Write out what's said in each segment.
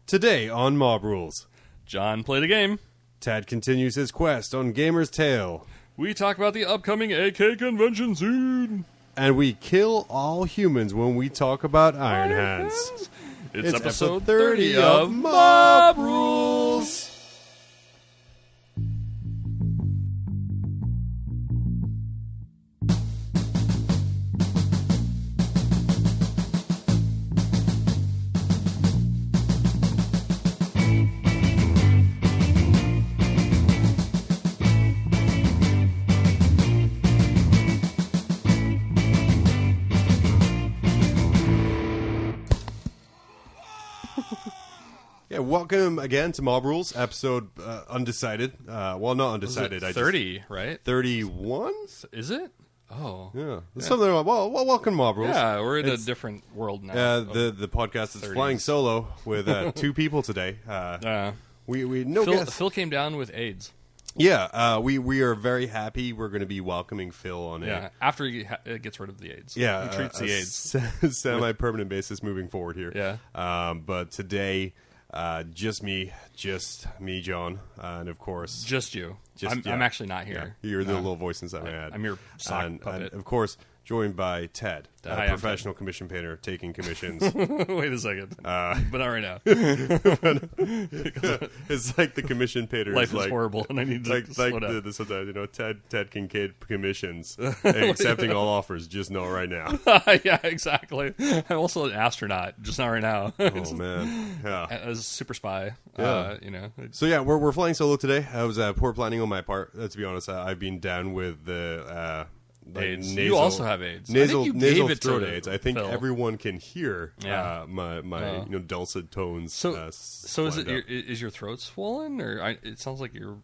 Today on Mob Rules, John played a game. Tad continues his quest on Gamer's Tale. We talk about the upcoming AK convention soon. And we kill all humans when we talk about Iron Hands. It's episode 30 of Mob Rules. Welcome again to Mob Rules, episode undecided. Well, not undecided. Was it 30, right? 31? Is it? Oh. Yeah. Something like, well, welcome to Mob Rules. Yeah, we're in a different world now. The podcast is flying solo with two people today. Phil came down with AIDS. Yeah, we are very happy. We're going to be welcoming Phil on after he gets rid of the AIDS. Yeah, he treats the AIDS semi-permanent basis moving forward here. Yeah, but today, just me, John, and of course, just you. I'm actually not here. Yeah. You're the little voice inside my head. I'm your sock puppet. And of course, joined by Ted, a professional commission painter taking commissions. Wait a second, but not right now. It's like the commission painter. Life is horrible, and I need to slow down. Sometimes, Ted Kincaid commissions, accepting all offers, just not right now. Yeah, exactly. I'm also an astronaut, just not right now. Oh man, yeah. As a super spy, yeah. So yeah, we're flying solo today. I was poor planning on my part. To be honest, I've been down with the. AIDS. You also have AIDS. Nasal throat AIDS. I think Phil. Everyone can hear my dulcet tones. So is your throat swollen, or it sounds like you're?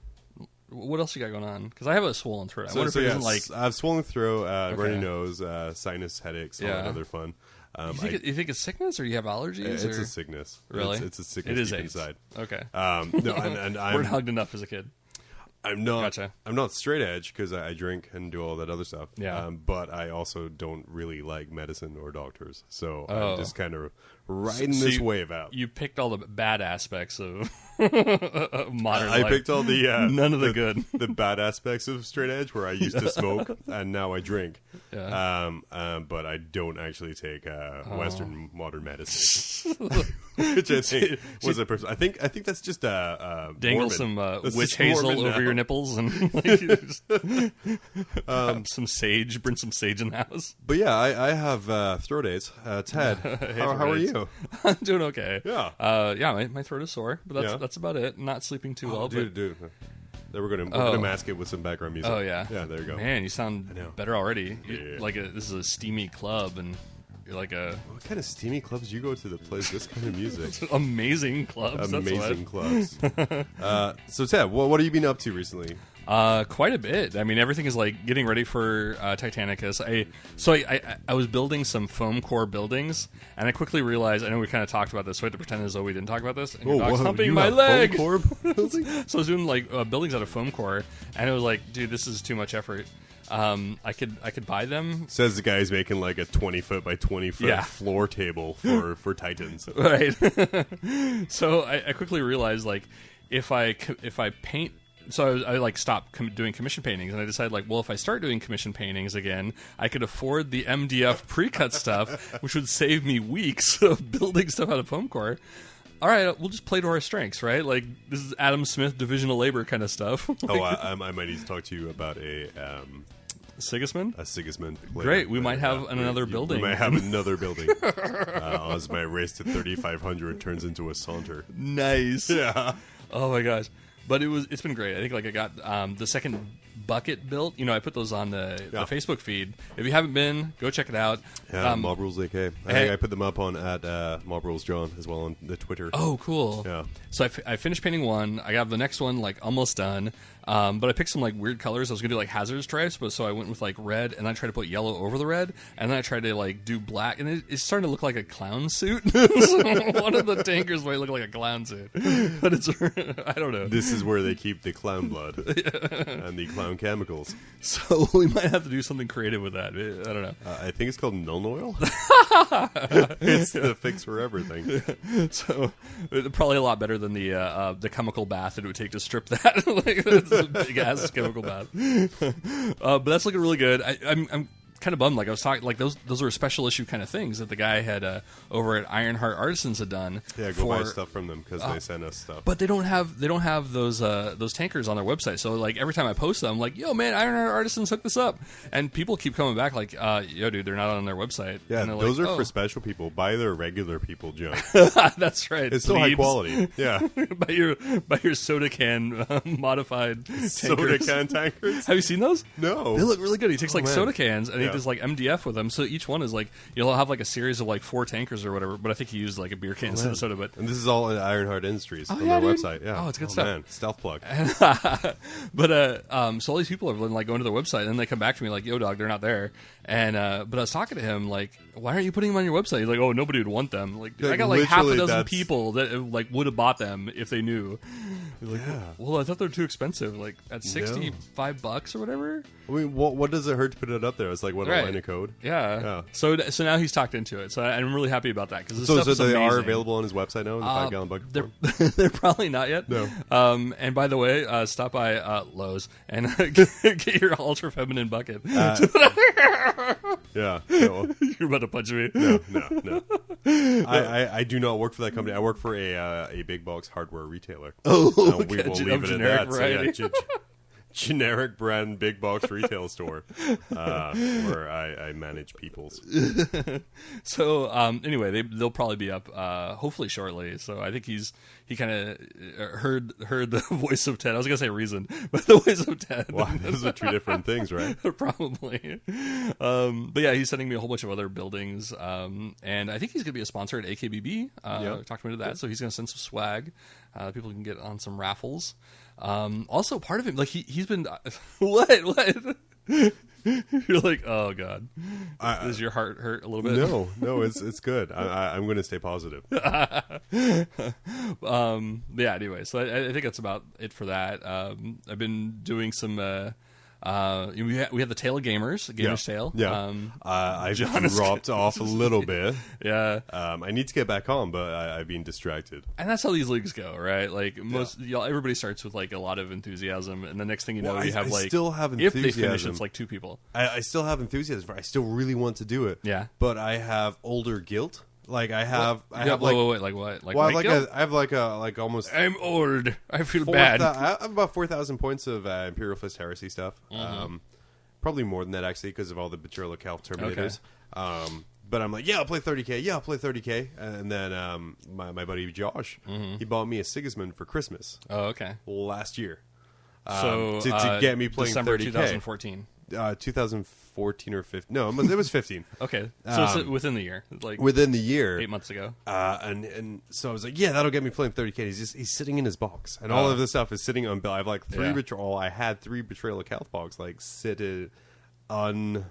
What else you got going on? Because I have a swollen throat. I wonder if it isn't like I have swollen throat, runny nose, sinus headaches, all that other fun. You think it's sickness, or you have allergies? It's a sickness. Really, it's a sickness. It is deep AIDS. Inside. Okay. No, and I weren't hugged enough as a kid. I'm not. Gotcha. I'm not straight edge because I drink and do all that other stuff. Yeah. But I also don't really like medicine or doctors, so I'm just kind of riding this wave out. You picked all the bad aspects of modern life. I picked all the none of the good, the bad aspects of straight edge, where I used to smoke and now I drink. Yeah. But I don't actually take Western modern medicine, which I think was a person. I think that's just dangle Mormon. Some witch hazel over your nipples and some sage. Bring some sage in the house. But yeah, I have throat AIDS. Ted, how are you? I'm doing okay. Yeah. My throat is sore, but that's about it. Not sleeping too well. Dude. Then we're gonna mask it with some background music. Oh yeah. Yeah, there you go. Man, you sound better already. Yeah. This is a steamy club, and you're like a. What kind of steamy clubs you go to that plays this kind of music? Amazing clubs. Amazing clubs. So Ted, what have you been up to recently? Quite a bit. I mean, everything is like getting ready for Titanicus. I was building some foam core buildings, and I quickly realized. I know we kind of talked about this, so I had to pretend as though we didn't talk about this. And your dog's humping my leg. Foam core building? So I was doing like buildings out of foam core, and it was like, dude, this is too much effort. I could buy them. Says the guy who's making like a 20-foot by 20-foot floor table for Titans. Right. So I quickly realized like if I paint. So I like stopped doing commission paintings, and I decided like, well, if I start doing commission paintings again, I could afford the MDF pre-cut stuff, which would save me weeks of building stuff out of foam core. All right, we'll just play to our strengths, right? Like this is Adam Smith division of labor kind of stuff. I might need to talk to you about a Sigismund. A Sigismund. Great, we might have another building. We might have another building as my race to 3,500 turns into a saunter. Nice. Yeah. Oh my gosh. But it's been great. I think like I got the second bucket built. I put those on the Facebook feed. If you haven't been, go check it out. Yeah, Mob Rules AK. I think I put them up on at Mob Rules John as well on the Twitter. Oh, cool. Yeah. So I finished painting one. I got the next one like almost done. But I picked some like weird colors. I was gonna do like hazard stripes, but so I went with like red, and then I tried to put yellow over the red, and then I tried to like do black, and it's starting to look like a clown suit. So one of the tankers might look like a clown suit, but it's I don't know. This is where they keep the clown blood and the clown chemicals. So we might have to do something creative with that. I don't know. I think it's called Null Oil. It's the fix for everything. So probably a lot better than the chemical bath it would take to strip that. Like, that's a big ass chemical bath. But that's looking really good. I'm kind of bummed. Like I was talking, like those were special issue kind of things that the guy had over at Iron Heart Artisans had done. Yeah, go buy stuff from them because they send us stuff. But they don't have those tankers on their website. So like every time I post them, I'm like, yo man, Iron Heart Artisans, hook this up. And people keep coming back like, yo dude, they're not on their website. Yeah, and those like, are for special people. Buy their regular people junk. That's right. It's still high quality. Yeah. Buy your soda can modified soda tankers. can tankers. Have you seen those? No. They look really good. He takes like man. soda cans and he Yeah. does like MDF with them. So each one is like, you'll have like a series of like 4 tankers or whatever. But I think he used like a beer can instead of soda. But And this is all at Iron Heart Industries on yeah, their dude. website. Yeah. Oh, it's good stuff. Man. Stealth plug. But so all these people have been like going to their website and then they come back to me like, yo dog, they're not there. And but I was talking to him like, why aren't you putting them on your website? He's like, oh, nobody would want them. Like I got like half a literally, dozen that's- people that like would have bought them if they knew. He's like, Yeah. well, I thought they were too expensive. Like at $65 or whatever. I mean, what does it hurt to put it up there? It's like, what, Right. a line of code? Yeah. Yeah. So now he's talked into it. So I'm really happy about that because So stuff is they are amazing. available on his website now in the 5-gallon bucket form? They're probably not yet. No. And by the way, stop by Lowe's and get your ultra feminine bucket. Yeah. No. You're about to punch me. No. I do not work for that company. I work for a big box hardware retailer. Oh, We okay. will Of leave it at generic that. variety. So, yeah, generic brand big box retail store where I manage people's. So anyway, they'll probably be up hopefully shortly. So I think he kind of heard the voice of Ted. I was gonna say reason, but the voice of Ted. Wow, those are two different things, right? Probably. But yeah, he's sending me a whole bunch of other buildings. And I think he's going to be a sponsor at AKBB. Talked to me to that. So he's going to send some swag. People can get on some raffles. Also, part of him, like he's been... What? You're like, oh, God. Does your heart hurt a little bit? No, it's good. I'm going to stay positive. Yeah, anyway, so I think that's about it for that. I've been doing some... we had the Tale of Gamers, Gamer's Tale. Yeah. I've dropped off a little bit. Yeah. I need to get back on, but I've been distracted. And that's how these leagues go, right? Like everybody starts with like a lot of enthusiasm, and the next thing you know, you have I still have if they finish, enthusiasm. it's like 2 people. I still have enthusiasm for it. I still really want to do it. Yeah. But I have older guilt. Like I have like what? Like, well, white I have like almost I'm old. I feel bad. I have about 4,000 points of Imperial Fist Heresy stuff. Probably more than that actually because of all the Betrayal of Calf Terminators. But I'm like, yeah, I'll play 30k. Yeah, I'll play 30k. And then my buddy Josh, he bought me a Sigismund for Christmas. Oh, okay. Last year. So to get me playing December 30k. 2014. 2014 or 15. No, it was 15. Okay, so it's within the year, like Within the year, 8 months ago. And so I was like, yeah, that'll get me playing 30k. He's sitting in his box, and all of this stuff is sitting on. I have like 3 Betrayal. I had 3 Betrayal of Calth box like sitting unbuilt.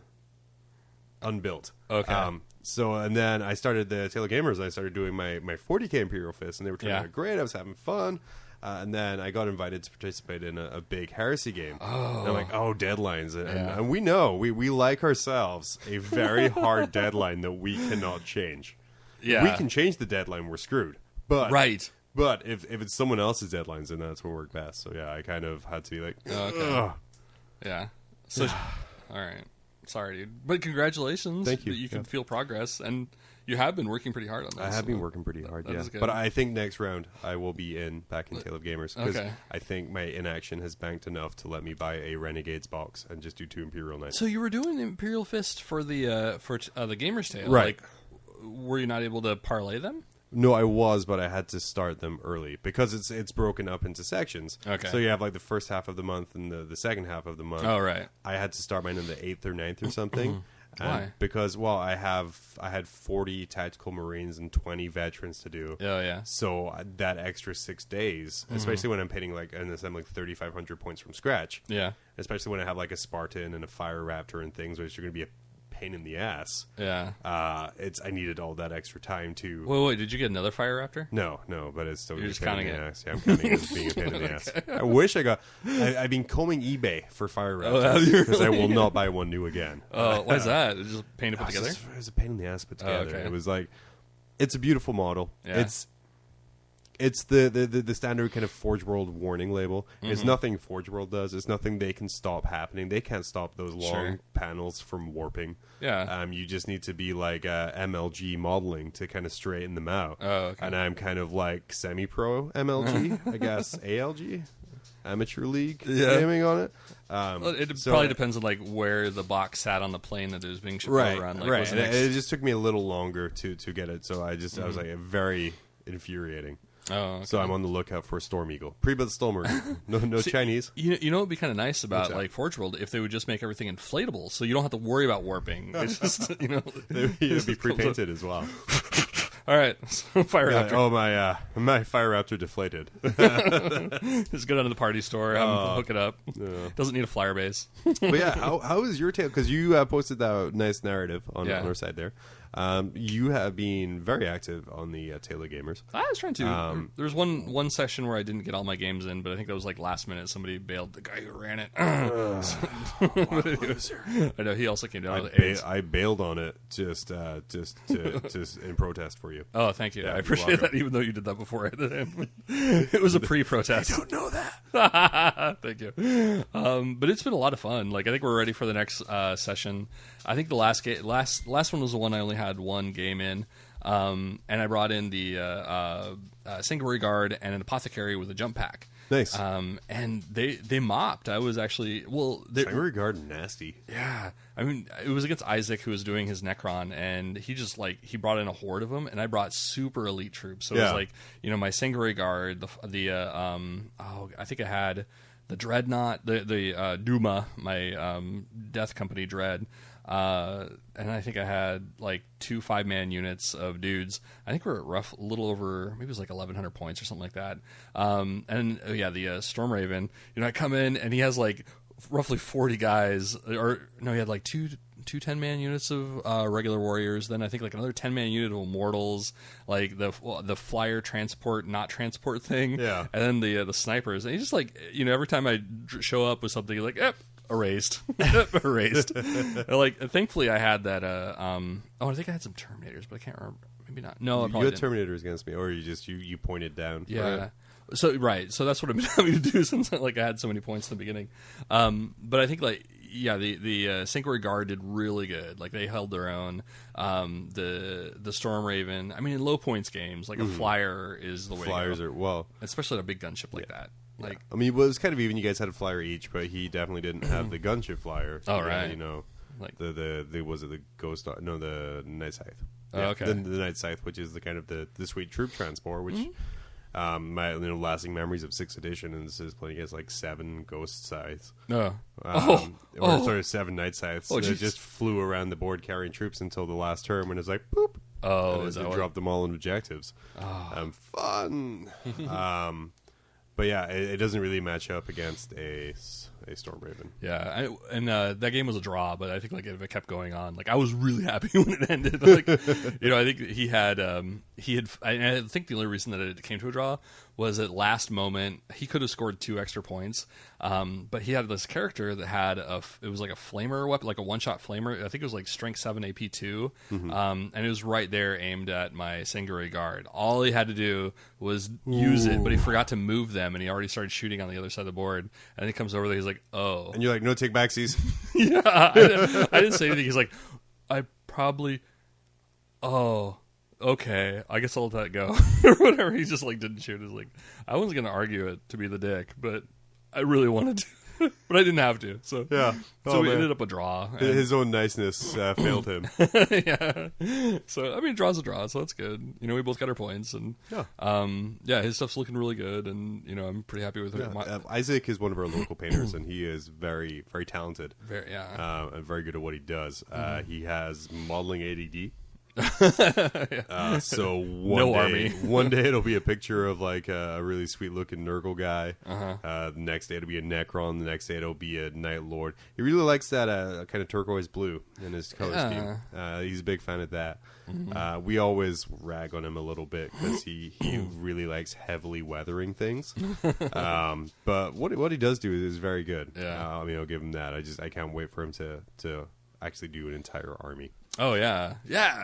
Okay. So and then I started the Tale of Gamers. And I started doing my 40k Imperial Fist, and they were turning out great. I was having fun. And then I got invited to participate in a big heresy game. Oh. And I'm like, deadlines. And we know, we like ourselves a very hard deadline that we cannot change. Yeah. We can change the deadline, we're screwed. But right. But if it's someone else's deadlines, then that's what worked best. So yeah, I kind of had to be like, okay. Ugh. Yeah. So, all right. Sorry, dude. But congratulations. Thank you. That you can feel progress. And you have been working pretty hard on this. I have been working pretty hard, that yeah. is good. But I think next round I will be back in Tale of Gamers because Okay. I think my inaction has banked enough to let me buy a Renegades box and just do 2 Imperial Knights. So you were doing Imperial Fist for the Gamer's Tale, Right? Like, were you not able to parlay them? No, I was, but I had to start them early because it's broken up into sections. Okay. So you have like the first half of the month and the second half of the month. Oh, right. I had to start mine on the 8th or 9th or something. Why? Because, well, I had 40 tactical Marines and 20 veterans to do. Oh, yeah. So that extra 6 days, especially when I'm painting and assembling 3,500 points from scratch. Yeah. Especially when I have like a Spartan and a Fire Raptor and things, which are going to be a pain in the ass. Yeah. I needed all that extra time to. Wait, did you get another Fire Raptor? No, but it's still. You're just counting counting it. it. Yeah, I'm counting it as being a pain in the ass. I wish I got. I've been combing eBay for Fire have you Raptors because I will not buy one new again. Oh, why is that? It's just pain to put together. It was a pain in the ass to put together. Okay. It was like, it's a beautiful model. Yeah. It's the standard kind of Forge World warning label. It's nothing Forge World does. It's nothing they can stop happening. They can't stop those long panels from warping. Yeah. You just need to be like MLG modeling to kind of straighten them out. Oh, okay. And I'm kind of like semi-pro MLG, I guess, ALG, Amateur League gaming on it. Well, it probably depends on like where the box sat on the plane that it was being shipped around. Like, right. It just took me a little longer to get it. So I was like very infuriating. Oh, okay. So I'm on the lookout for a Storm Eagle. Pre-built Storm Eagle. No See, Chinese. You know what would be kind of nice about like Forge World if they would just make everything inflatable, so you don't have to worry about warping. It's just It'd be pre-painted as well. All right, so Fire Raptor. Oh my Fire Raptor deflated. Just go down to the party store, have them hook it up. Doesn't need a flyer base. But yeah, how is your tale? Because you posted that nice narrative on our side there. You have been very active on the Tale of Gamers. I was trying to. There was one session where I didn't get all my games in, but I think that was like last minute. Somebody bailed. The guy who ran it. I know he also came down with AIDS. I bailed on it just in protest for you. Oh, thank you. I appreciate that, even though you did that before I did it. It was a pre-protest. I don't know that. Thank you. But it's been a lot of fun. Like I think we're ready for the next session. I think the last one was the one I only had one game in, and I brought in the Sanctuary Guard and an Apothecary with a jump pack. Nice. And they mopped. I was actually Sanctuary Guard nasty. Yeah, I mean it was against Isaac who was doing his Necron, and he just he brought in a horde of them, and I brought super elite troops. So it was like my Sanctuary Guard, I think I had the Dreadnought, the Duma, my Death Company Dread. And I think I had like 2 5-man units of dudes. I think we're at a little over, maybe it was like 1,100 points or something like that. The Storm Raven, I come in and he has like roughly 40 guys, he had like two 10-man units of regular warriors, then I think like another 10-man unit of immortals, like the flyer transport not transport thing, and then the snipers. And he's just like, every time I show up with something, he's like, erased. Thankfully I had that I think I had some Terminators, but I can't remember. Maybe not. No, you had Terminators against me, or you pointed down. Yeah. So that's what I've been having to do since I had so many points in the beginning. But I think the Sanctuary Guard did really good. Like they held their own. The Storm Raven. I mean, in low points games, a flyer is the way. Flyers to go. are especially on a big gunship like that. I mean, it was kind of even. You guys had a flyer each, but he definitely didn't have the gunship flyer. Oh, right. The Ghost? No, the Night Scythe. Oh, okay. The Night Scythe, which is the kind of the sweet troop transport, which my lasting memories of 6th edition, and this is playing against 7 Ghost Scythes. Or 7 Night Scythes. It just flew around the board carrying troops until the last turn when it's like boop. Oh, and it dropped them all in objectives. Fun. But yeah, it doesn't really match up against a Storm Raven. Yeah, that game was a draw, but I think if it kept going on, I was really happy when it ended. I think he had. I think the only reason that it came to a draw was at last moment he could have scored 2 extra points, but he had this character that had it was like a flamer weapon, like a one-shot flamer. I think it was strength 7 AP 2, and it was right there aimed at my Sanctuary Guard. All he had to do was use it, but he forgot to move them, and he already started shooting on the other side of the board. And he comes over there, he's like, "Oh," and you're like, "No take backsies." Yeah, I didn't say anything. He's like, "I probably." Oh. Okay, I guess I'll let that go. Or whatever. He just didn't shoot. He's like, I wasn't going to argue it to be the dick, but I really wanted to. but I didn't have to. So Yeah. So we ended up a draw. And, His own niceness failed him. yeah. So I mean, draw's a draw, so that's good. You know, we both got our points, and his stuff's looking really good, and you know, I'm pretty happy with it. Isaac is one of our local painters, and he is very, very talented. And very good at what he does. He has modeling ADD. So one day it'll be a picture of like a really sweet looking Nurgle guy. The next day it'll be a Necron. The next day it'll be a Night Lord. He really likes that kind of turquoise blue in his color scheme. He's a big fan of that. We always rag on him a little bit because he really likes heavily weathering things. But what he does do is very good. I mean, I'll give him that. I can't wait for him to actually do an entire army. Oh yeah,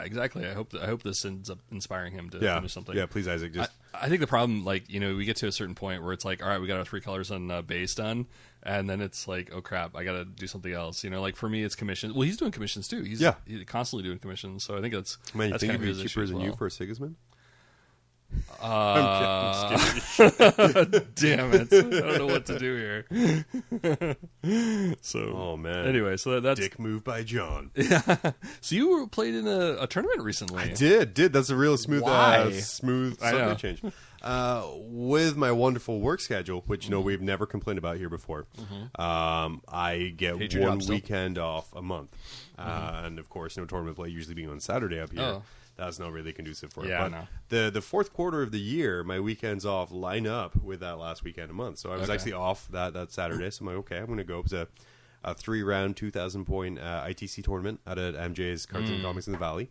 exactly. I hope this ends up inspiring him to finish something. Yeah, please, Isaac. I think the problem, like, you know, we get to a certain point where it's like, all right, we got our 3 colors on base done, and then it's like, oh crap, I got to do something else. You know, like for me, it's commissions. Well, he's doing commissions too. He's constantly doing commissions, so I think that's. Man, you think kind it'd be cheaper than you for a Sigismund? I'm kidding. Damn it! I don't know what to do here. So, oh man. Anyway, so that's dick move by John. Yeah. So you played in a tournament recently. I did. That's a real smooth subject change. With my wonderful work schedule, which you know we've never complained about here before, I get one weekend off a month, and of course, tournament play usually being on Saturday up here. Oh. That's not really conducive for it. Yeah, but the fourth quarter of the year, my weekends off line up with that last weekend a month. So I was actually off that Saturday. So I'm like, okay, I'm going to go. It was a 3-round, 2,000-point ITC tournament out at MJ's Cards and Comics in the Valley.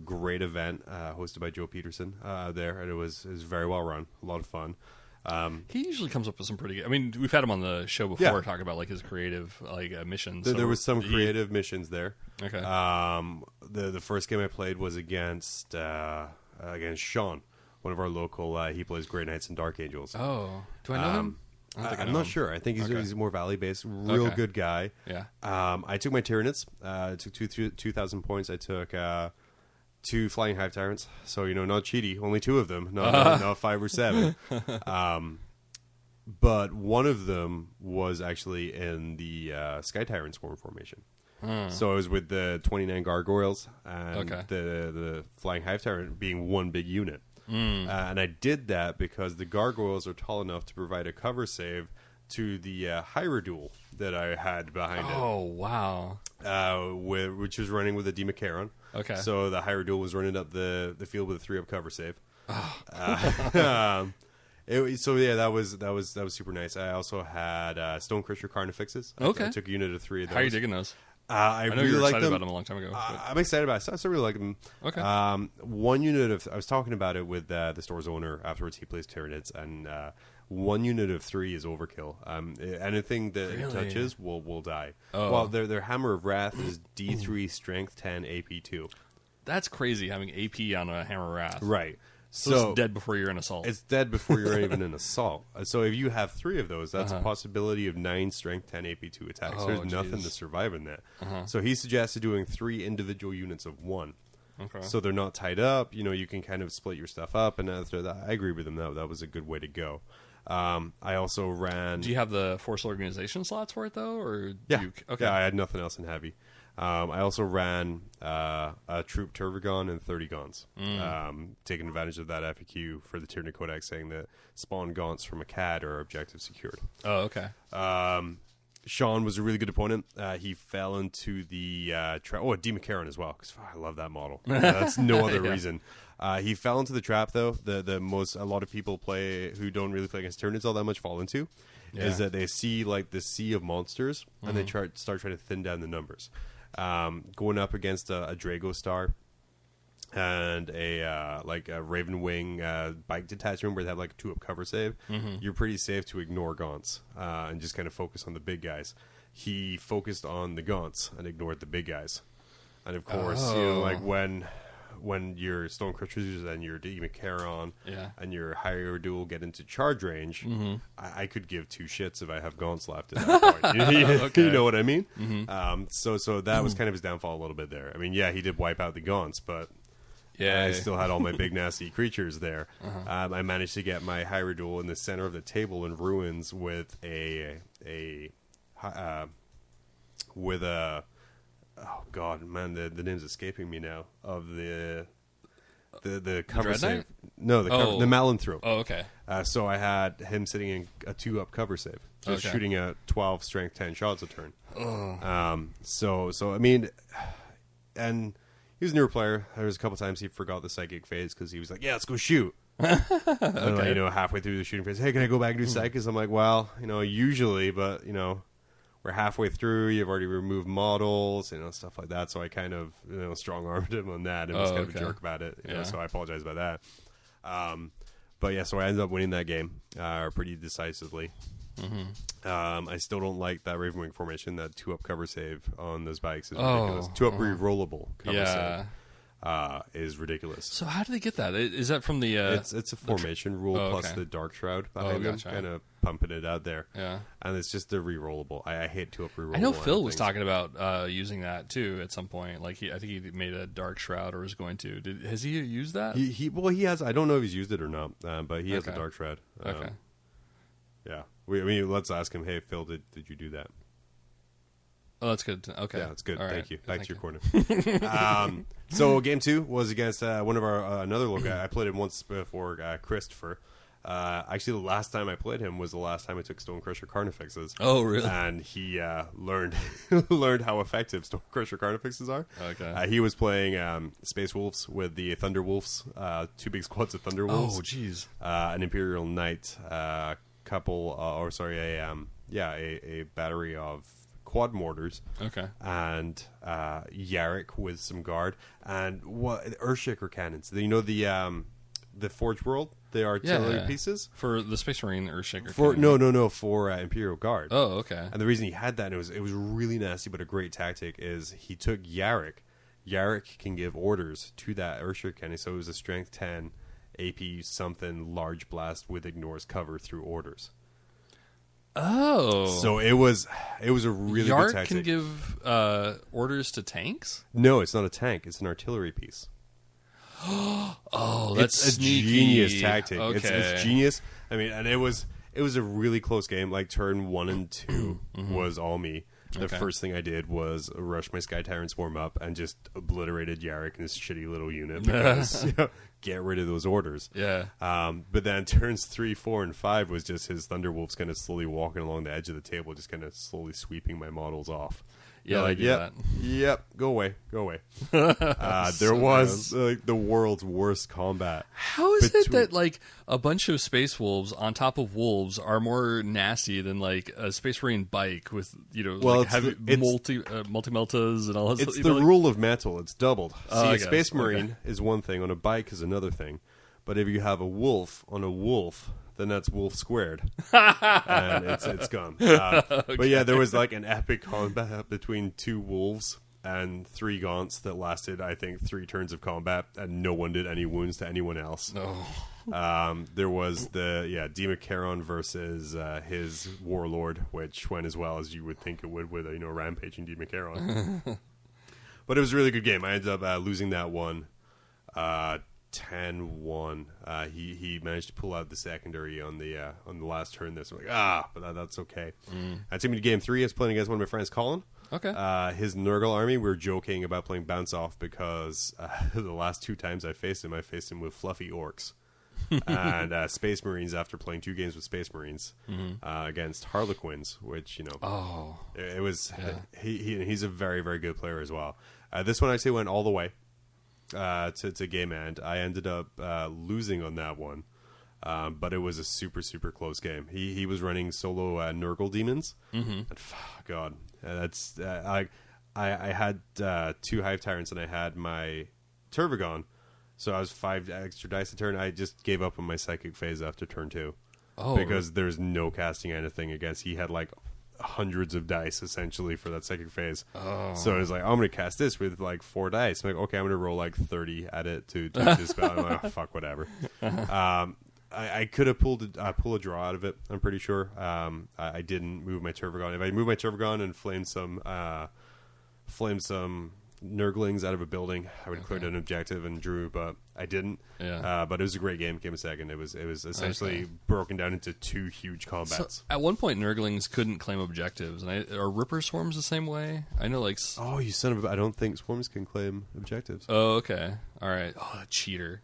Great event, hosted by Joe Peterson there. And it was very well run. A lot of fun. He usually comes up with some pretty good. I mean, we've had him on the show before talking about like his creative missions. There was some creative missions there. Okay. The first game I played was against Sean, one of our local. He plays Grey Knights and Dark Angels. Oh, do I know him? I'm not sure. I think he's more Valley based. Real good guy. Yeah. I took my Tyranids. I took 2,000 points. I took 2 Flying Hive Tyrants. So, not cheaty. Only 2 of them. Not 5 or 7. But one of them was actually in the Sky Tyrant Swarm formation. So I was with the 29 Gargoyles and the Flying Hive Tyrant being one big unit. And I did that because the Gargoyles are tall enough to provide a cover save to the Hierodule that I had behind it. Oh, wow. Which was running with a Demacaron. Okay. So the Hierodule was running up the field with a 3-up cover save. That was super nice. I also had Stonecrusher Carnifexes. Okay. I took a unit of 3 of those. How are you digging those? I know really you were like excited them. about them a long time ago. I'm excited about it. I still really like them. Okay. One unit of... I was talking about it with the store's owner afterwards. He plays Tyranids, and 1 unit of 3 is overkill. Anything that it touches will die. Oh. Well, their Hammer of Wrath is D3 Strength 10 AP 2. That's crazy, having AP on a Hammer of Wrath. Right. So it's dead before you're in assault. It's dead before you're even in assault. So if you have 3 of those, that's a possibility of 9 Strength 10 AP2 attacks. There's nothing to survive in that. So he suggested doing 3 individual units of 1. Okay. So they're not tied up. You can kind of split your stuff up. And after that, I agree with him. That was a good way to go. I also ran... Do you have the Force Organization slots for it, though? Or yeah. Okay. Yeah, I had nothing else in heavy. I also ran a Troop Turvagon and 30 Gaunts, taking advantage of that FAQ for the Tyranid Codex, saying that spawn Gaunts from a CAD are objective secured. Oh, okay. Sean was a really good opponent. He fell into the a Demacaron as well, because I love that model. That's no other reason. He fell into the trap, though. The most a lot of people who don't really play against Tyranids all that much fall into is that they see like the sea of monsters and they start trying to thin down the numbers. Going up against a Drago Star and a Raven Wing bike detachment where they have like a 2-up cover save, you're pretty safe to ignore Gaunts and just kind of focus on the big guys. He focused on the Gaunts and ignored the big guys. And of course, when your Stone Crushers and your Demacaron and your Hierodule get into charge range, I could give 2 shits if I have Gaunts left at that point. You know what I mean? So that was kind of his downfall a little bit there. I mean, he did wipe out the Gaunts, but Yeah, I still had all my big nasty creatures there. I managed to get my Hyrule in the center of the table in ruins with oh god, man, the name's escaping me now of the cover save. No, the Malanthrope. Oh, okay. So I had him sitting in a 2-up cover save, just shooting at 12 strength 10 shots a turn. So I mean, and he was a newer player. There was a couple times he forgot the psychic phase because he was like, "Yeah, let's go shoot." Okay. And, halfway through the shooting phase, "Hey, can I go back and do psychic?" I'm like, "Well, usually, but we're halfway through. You've already removed models, stuff like that." So I kind of, strong-armed him on that and was kind of a jerk about it. So I apologize about that. But yeah, so I ended up winning that game pretty decisively. I still don't like that Ravenwing formation. That 2-up cover save on those bikes is ridiculous. 2-up re-rollable cover save is ridiculous. So how do they get that? Is that from the? It's a formation rule plus the Dark Shroud behind them, kind of pumping it out there. Yeah, and it's just the re-rollable. I hate 2-up re-rollable. I know Phil was talking about using that too at some point. Like I think he made a Dark Shroud or was going to. Has he used that? He has. I don't know if he's used it or not, but he has a Dark Shroud. Okay. Yeah. Let's ask him. Hey, Phil, did you do that? Oh, that's good. Okay. Yeah, that's good. All Thank right. you. Back to your corner. So game 2 was against one of our another little guy. I played him once before, Christopher. Actually, the last time I played him was the last time I took Stonecrusher Carnifexes. Oh, really? And he learned how effective Stonecrusher Carnifexes are. Okay. He was playing Space Wolves with the Thunder Wolves, 2 big squads of Thunder Wolves. Oh, jeez. An Imperial Knight, a battery of quad mortars. Okay. And Yarrick with some guard and Earthshaker cannons. The Forge World, the artillery pieces for the Space Marine Earthshaker. For Imperial Guard. Oh, okay. And the reason he had that, and it was really nasty, but a great tactic, is he took Yarrick. Yarrick can give orders to that Earthshaker cannon, so it was a strength 10 AP something large blast with ignores cover through orders. Oh, so it was a really good tactic. Can give orders to tanks? No, it's not a tank. It's an artillery piece. Oh, that's a genius tactic. Okay. It's genius. I mean, and it was a really close game. Like turn 1 and 2 was all me. The first thing I did was rush my Sky Tyrants warm up and just obliterated Yarrick and his shitty little unit because get rid of those orders. Yeah. But then turns 3, 4, and 5 was just his Thunderwolves kind of slowly walking along the edge of the table, just kind of slowly sweeping my models off. Yeah, like, yep, go away. There was the world's worst combat. How is it that like a bunch of Space Wolves on top of wolves are more nasty than like a Space Marine bike with multi-meltas and all that? It's the rule of metal. It's doubled. See, a Space Marine is one thing, on a bike is another thing. But if you have a wolf on a wolf, then that's wolf squared, and it's gone. But yeah, there was like an epic combat between 2 wolves and 3 gaunts that lasted, I think, 3 turns of combat, and no one did any wounds to anyone else. There was the Demacaron versus his warlord, which went as well as you would think it would with a rampaging Demacaron. But it was a really good game. I ended up losing that one. 10-1. He managed to pull out the secondary on the last turn there. So I'm like, but that's okay. I took me to game 3. I was playing against one of my friends, Colin. Okay. His Nurgle army, we were joking about playing bounce off because the last 2 times I faced him with fluffy orcs. And Space Marines after playing 2 games with Space Marines against Harlequins, which, it was he's a very, very good player as well. This one actually went all the way. To game end. I ended up losing on that one, but it was a super, super close game. He was running solo Nurgle demons, and God, that's I had 2 Hive Tyrants and I had my Turvagon, so I was 5 extra dice a turn. I just gave up on my psychic phase after turn 2 because there's no casting anything against. He had like hundreds of dice essentially for that second phase. So I was like, I'm going to cast this with like 4 dice. I'm like, okay, I'm going to roll like 30 at it to do this spell. I'm like, fuck, whatever. I could have pulled a draw out of it, I'm pretty sure. I didn't move my Turvagon. If I moved my Turvagon and flamed some Nurglings out of a building. I would clear an objective and drew, but I didn't. Yeah. But it was a great game. Came a second. It was essentially broken down into 2 huge combats. So at one point, Nurglings couldn't claim objectives, and are Ripper Swarms the same way? I know, like. Oh, you son of a! I don't think swarms can claim objectives. Oh, okay. All right. Oh, a cheater.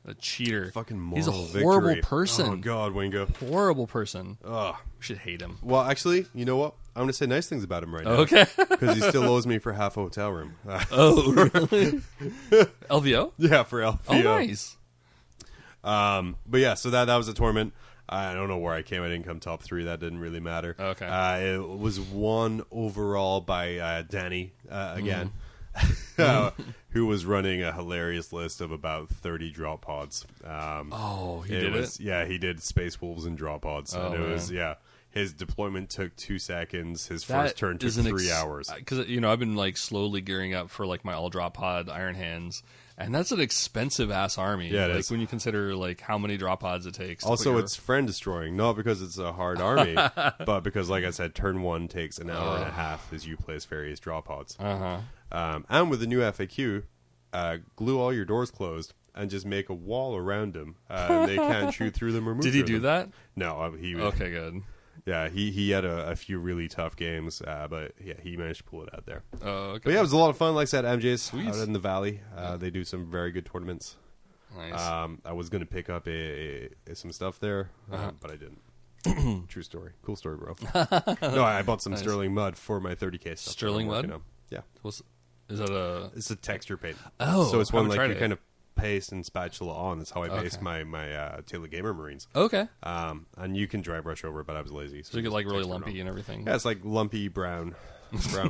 Fucking moral He's a horrible victory. person. Oh God, Wingo. Horrible person. Ugh. We should hate him. Well, actually, you know what? I'm going to say nice things about him right now. Okay. Because he still owes me for half a hotel room. Oh, really? LVO? Yeah, for LVO. Oh, nice. But yeah, so that was a tournament. I don't know where I came. I didn't come top 3. That didn't really matter. Okay. It was won overall by Danny again, who was running a hilarious list of about 30 drop pods. He did it? Yeah, he did Space Wolves and drop pods. Oh, and it was, his deployment took 2 seconds. His first turn took 3 hours. Because I've been like slowly gearing up for like my all drop pod Iron Hands, and that's an expensive ass army. Yeah, it like is. when you consider like how many drop pods it takes. Also, it's friend destroying, not because it's a hard army, but because, like I said, turn 1 takes an hour and a half as you place various drop pods. And with the new FAQ, glue all your doors closed and just make a wall around them. They can't shoot through them or move. Did he through do them. that? No, he. Okay, good. Yeah, he had a few really tough games, but yeah, he managed to pull it out there. Oh, okay. But yeah, it was a lot of fun. Like I said, MJ's Sweet. out in the valley. They do some very good tournaments. Nice. I was going to pick up some stuff there, but I didn't. True story. Cool story, bro. No, I bought some Sterling Mud for my 30K stuff. Sterling Mud? Yeah. Is that a... It's a texture paint. Oh, so it's one like you it. kind of paste and spatula on. That's how I based my Taylor Gamer Marines. Okay. And you can dry brush over, but I was lazy. So you get like really lumpy and everything. Yeah, it's like lumpy brown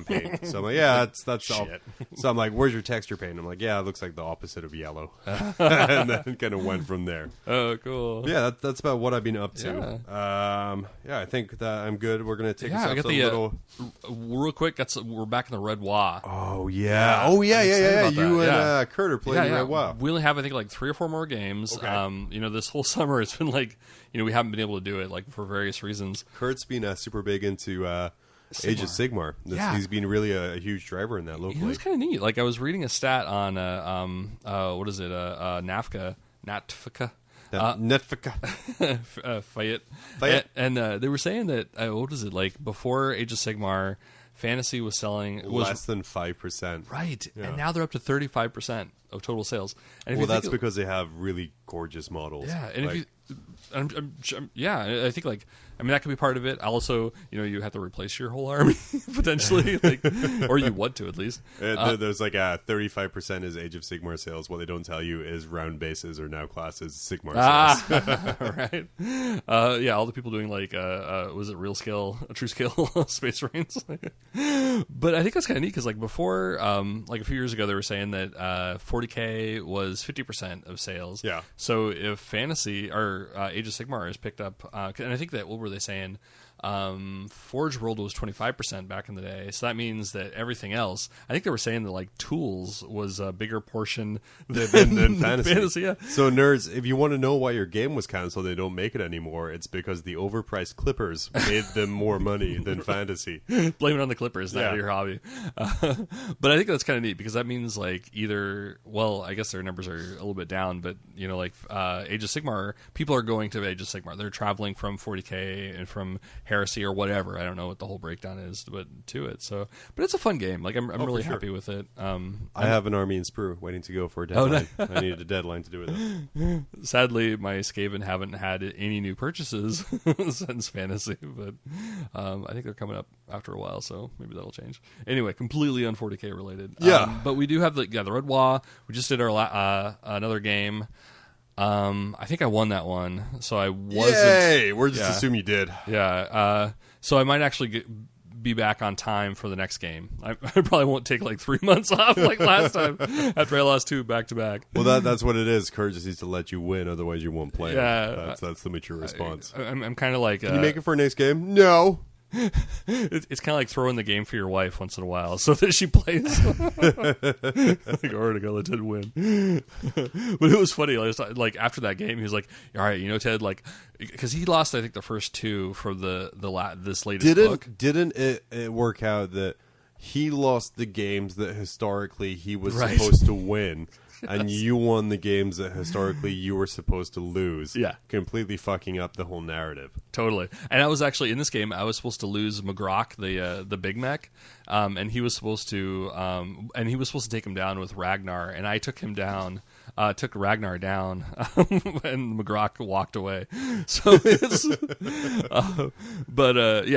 paint. So I'm like, yeah, that's all. So I'm like, where's your texture paint? I'm like, yeah, it looks like the opposite of yellow. And then kind of went from there. Oh, cool. Yeah, that's about what I've been up to. Yeah, I think that I'm good. We're gonna take I got the little. Real quick. We're back in the Red Wa. Oh yeah. You and Kurt are playing Red Wa. We only have I think like 3 or 4 more games. Okay. This whole summer it's been like we haven't been able to do it like for various reasons. Kurt's been super big into Age of Sigmar. He's been really a huge driver in that locally. It was kind of neat. Like I was reading a stat on what is it? Natfka. Fayette. And they were saying that what is it like before Age of Sigmar, Fantasy was selling less than 5%. Right, and now they're up to 35% of total sales. And that's because they have really gorgeous models. Yeah, and if you, I think like that could be part of it. Also, you have to replace your whole army potentially, or you want to at least. There's like a 35% is Age of Sigmar sales. What they don't tell you is round bases are now classed as Sigmar sales. Right. All the people doing like was it real scale, true scale Space Marines? But I think that's kind of neat because like before, like a few years ago, they were saying that 40K was 50% of sales. Yeah. So if Fantasy or Age of Sigmar is picked up, and I think that what were they saying? Forge World was 25% back in the day, so that means that everything else. I think they were saying that like tools was a bigger portion than fantasy. Yeah. So nerds, if you want to know why your game was canceled, they don't make it anymore. It's because the overpriced Clippers made them more money than fantasy. Blame it on the Clippers, not your hobby. But I think that's kind of neat because that means like either, well, I guess their numbers are a little bit down, but like Age of Sigmar, people are going to Age of Sigmar. They're traveling from 40K and from Heresy or whatever. I don't know what the whole breakdown is, but to it. So, but it's a fun game. Like I'm really happy with it. I have an army in Sprue waiting to go for a deadline. I needed a deadline to do it. Sadly, my Skaven haven't had any new purchases since Fantasy, but I think they're coming up after a while, so maybe that'll change. Anyway, completely on 40K related. Yeah, but we do have the Red Wa. We just did our another game. I think I won that one, so I wasn't. Yay! We're just assume you did. Yeah. So I might actually be back on time for the next game. I probably won't take like 3 months off like last time after I lost 2 back to back. Well, that's what it is. Kurt just needs to let you win, otherwise you won't play. Yeah, that's the mature response. I'm kind of like. Can you make it for next game? No. It's kind of like throwing the game for your wife once in a while so that she plays. Like, alright, I gotta let Ted win. But it was funny. Like after that game, he was like, "All right, Ted, like, because he lost, I think, the first 2 for this latest book." Didn't it work out that he lost the games that historically he was supposed to win. And you won the games that historically you were supposed to lose. Yeah. Completely fucking up the whole narrative. Totally. And I was actually, in this game, I was supposed to lose McGrock, the Big Mech, and he was supposed to take him down with Ragnar, and I took him down, took Ragnar down, and McGrock walked away. So it's, yeah,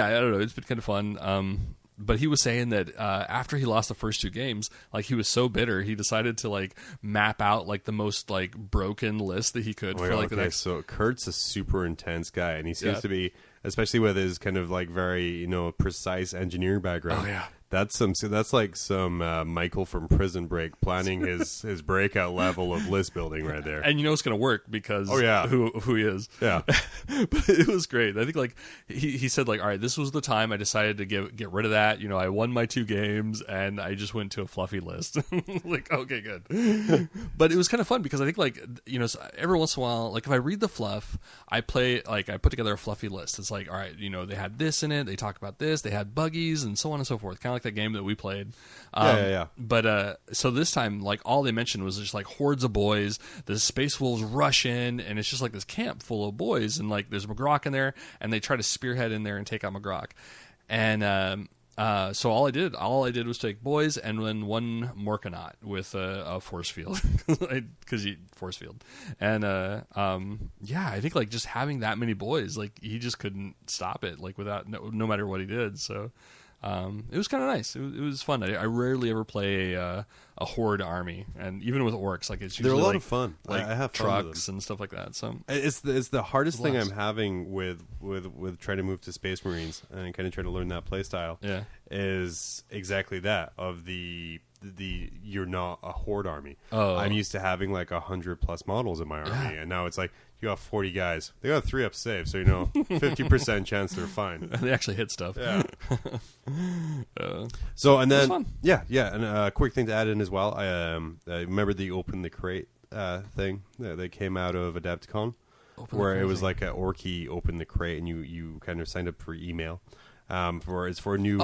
I don't know, it's been kind of fun. But he was saying that after he lost the first 2 games, like, he was so bitter, he decided to, like, map out, like, the most, like, broken list that he could for, like, the next... So Kurt's a super intense guy, and he seems to be, especially with his kind of, like, very, precise engineering background. Oh, yeah. That's like some Michael from Prison Break planning his breakout level of list building right there. And it's going to work because who he is. Yeah. But it was great. I think, like, he said, like, all right, this was the time I decided to get rid of that. I won my 2 games and I just went to a fluffy list. Like, okay, good. But it was kind of fun because I think, like, every once in a while, like, if I read the fluff, I put together a fluffy list. It's like, all right, they had this in it, they talk about this, they had buggies and so on and so forth. Kind of like that game that we played. Yeah. But so this time, like, all they mentioned was just like hordes of boys, the space wolves rush in, and it's just like this camp full of boys, and like there's McGrock in there, and they try to spearhead in there and take out McGrock. And so all I did was take boys and then 1 Morkanaut with a force field, because he force field. And yeah, I think, like, just having that many boys, like, he just couldn't stop it, like, without no matter what he did. So it was kind of nice. It was fun. I rarely ever play a horde army, and even with orcs, like, it's usually they're a lot like, of fun. Like, I have trucks fun with them and stuff like that. So it's the hardest thing I'm having with trying to move to Space Marines and kind of trying to learn that play style. Yeah, is exactly that of the you're not a horde army. Oh, I'm used to having like 100+ models in my army, and now it's like you got 40 guys. They got 3 up save, so 50% chance they're fine. They actually hit stuff. Yeah. So and then fun. yeah, and a quick thing to add in as well. I remember the open the crate thing that came out of Adepticon, where it was like a Orky open the crate, and you kind of signed up for email. It's for a new.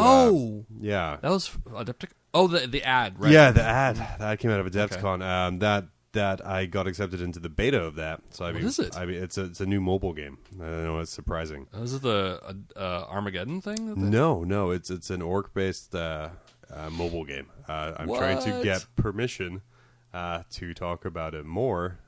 Yeah, that was Adepticon. Oh, the ad, right? Yeah, the ad came out of Adepticon. Okay. That I got accepted into the beta of that. So what is it? I mean, it's a new mobile game. I know it's surprising. Is it the Armageddon thing? No, it's an orc-based mobile game. I'm trying to get permission to talk about it more.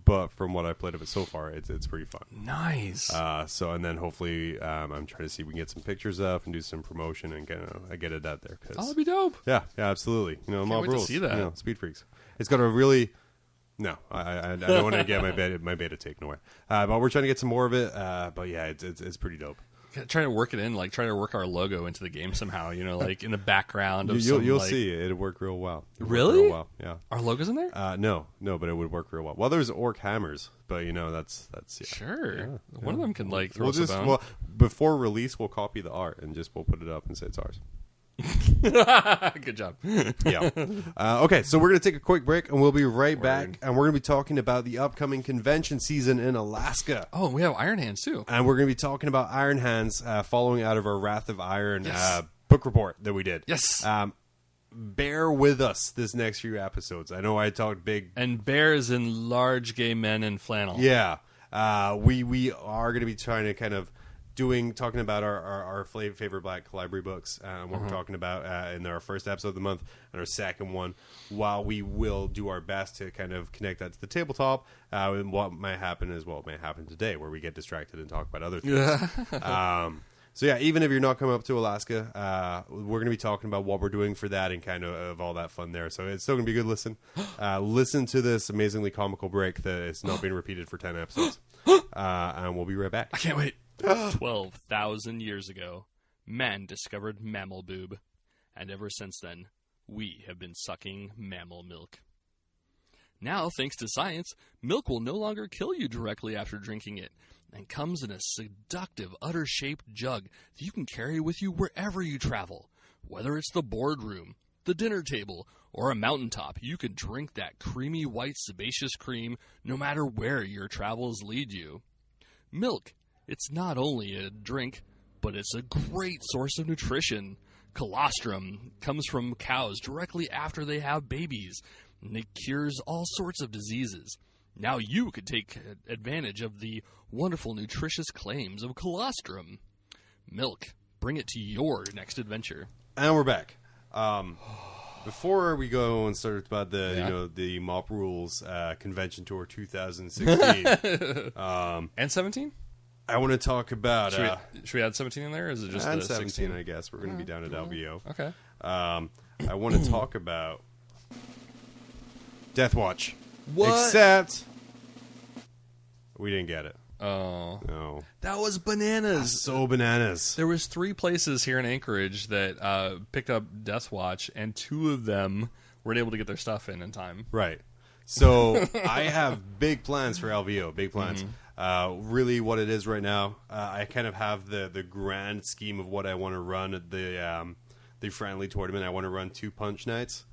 But from what I've played of it so far, it's pretty fun. Nice. So and then hopefully I'm trying to see if we can get some pictures up and do some promotion and get it out there. That'd be dope. Yeah, absolutely. Mob rules. To see that. Speed freaks. It's got a really. No, I don't want to get my beta taken away. But we're trying to get some more of it. But yeah, it's pretty dope. Trying to work it in, like trying to work our logo into the game somehow. Like in the background of you'll like... see it'll work real well. Really? Real well. Yeah. Our logo's in there? No, but it would work real well. Well, there's orc hammers, but that's yeah. Sure. Yeah, One of them can like throw us a bone. Well, before release, we'll copy the art and we'll put it up and say it's ours. Good job. Yeah. Okay, so we're going to take a quick break, and we'll be right back. And we're going to be talking about the upcoming convention season in Alaska. Oh, we have Iron Hands, too. And we're going to be talking about Iron Hands following out of our Wrath of Iron book report that we did. Yes. Bear with us this next few episodes. I know I talked big. And bears in large gay men in flannel. Yeah. We are going to be trying to kind of talking about our favorite Black Library books, what we're talking about in our first episode of the month and our second one, while we will do our best to kind of connect that to the tabletop. And what might happen is what may happen today, where we get distracted and talk about other things. So yeah, even if you're not coming up to Alaska, we're going to be talking about what we're doing for that and kind of all that fun there. So it's still going to be a good listen. Listen to this amazingly comical break that is not being repeated for 10 episodes. And we'll be right back. I can't wait. 12,000 years ago, man discovered mammal boob, and ever since then, we have been sucking mammal milk. Now, thanks to science, milk will no longer kill you directly after drinking it, and comes in a seductive, udder-shaped jug that you can carry with you wherever you travel. Whether it's the boardroom, the dinner table, or a mountaintop, you can drink that creamy white sebaceous cream no matter where your travels lead you. Milk. It's not only a drink, but it's a great source of nutrition. Colostrum comes from cows directly after they have babies, and it cures all sorts of diseases. Now you could take advantage of the wonderful nutritious claims of colostrum. Milk, bring it to your next adventure. And we're back. Before we go and start about the the Mop Rules Convention Tour 2016 and 17, I want to talk about. Should we add 17 in there? Or is it just and the 17? 16? I guess we're going to be down at LVO. Okay. I want to talk about Death Watch. What? Except we didn't get it. Oh no, that was bananas. So bananas. There was 3 places here in Anchorage that picked up Death Watch, and 2 of them weren't able to get their stuff in time. Right. So I have big plans for LVO. Big plans. Really, what it is right now, I kind of have the grand scheme of what I want to run at the friendly tournament. I want to run 2 punch nights.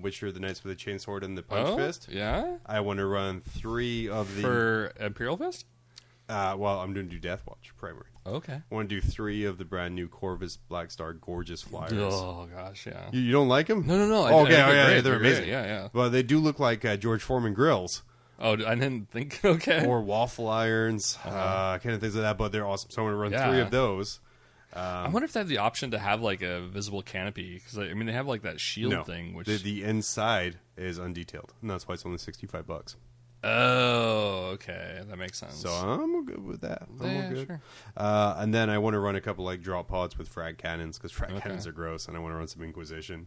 Which are the Knights with the Chainsword and the Punch Fist. Yeah? I want to run 3 of the... For Imperial Fist? Well, I'm going to do Death Watch, primary. Okay. I want to do 3 of the brand new Corvus Black Star Gorgeous Flyers. Oh, gosh, yeah. You don't like them? No. Oh, okay, Great. they're amazing. Yeah. But they do look like George Foreman grills. Oh, I didn't think... Okay. Or waffle irons, kind of things like that, but they're awesome. So I want to run 3 of those. I wonder if they have the option to have like a visible canopy, because I mean they have like that shield thing. Which the inside is undetailed, and that's why it's only $65. Oh, okay, that makes sense. So I'm good with that. I'm good. Sure. And then I want to run a couple like drop pods with frag cannons, because frag cannons are gross, and I want to run some Inquisition.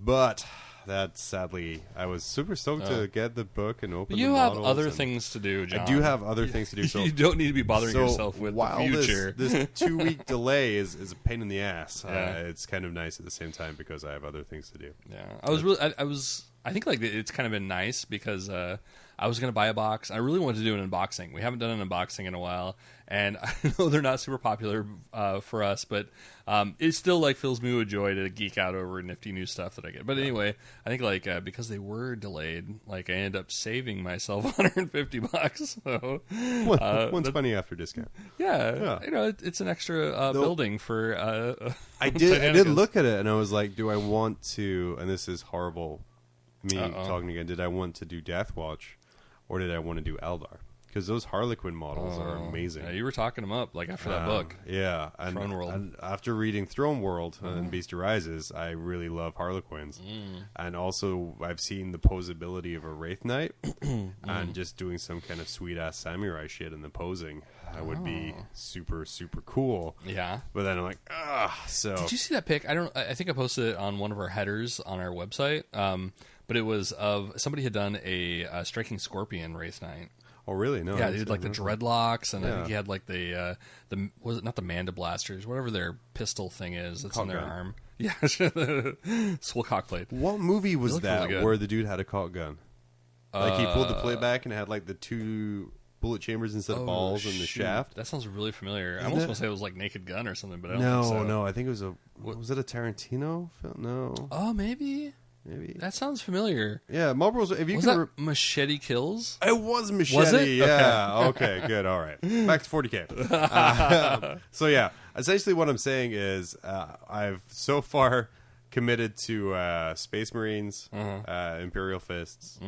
But that sadly, I was super stoked to get the book and open. You the have models other things to do, John. I do have other things to do. So you don't need to be bothering yourself with the future. This 2-week delay is a pain in the ass. It's kind of nice at the same time because I have other things to do. Yeah, I think like it's kind of been nice because I was going to buy a box. I really wanted to do an unboxing. We haven't done an unboxing in a while, and I know they're not super popular for us, but it still like fills me with joy to geek out over nifty new stuff that I get. But anyway, I think like because they were delayed, like I ended up saving myself $150. So one's funny after discount. Yeah. You know, it's an extra building for. I did look at it, and I was like, do I want to? And this is horrible. Me talking again. Did I want to do Death Watch, or did I want to do Eldar? Because those Harlequin models are amazing. Yeah, you were talking them up like after that book. Yeah, Throne World. And after reading Throne World and Beast Arises, I really love Harlequins. And also, I've seen the posability of a Wraith Knight, and just doing some kind of sweet ass samurai shit in the posing. That would be super, super cool. Yeah. But then I'm like, so. Did you see that pic? I think I posted it on one of our headers on our website. But it was of somebody had done a Striking Scorpion Wraith Knight. Oh, really? No. Yeah, they did like the dreadlocks, and I think he had like the was it not the Manda Blasters, whatever their pistol thing is that's on their arm. Yeah, Swole Cockplate. What movie was that really where the dude had a cock gun? Like he pulled the plate back and it had like the 2 bullet chambers instead of balls in the shaft. That sounds really familiar. I almost want to say it was like Naked Gun or something, but I don't think so. No. I think it was was it a Tarantino film? No. Oh, maybe. That sounds familiar. Yeah, Marlboro's. If you was can that Machete Kills? It was Machete. Was it? Yeah. Okay. Good. All right. Back to 40K. So yeah, essentially what I'm saying is I've so far committed to Space Marines, Imperial Fists,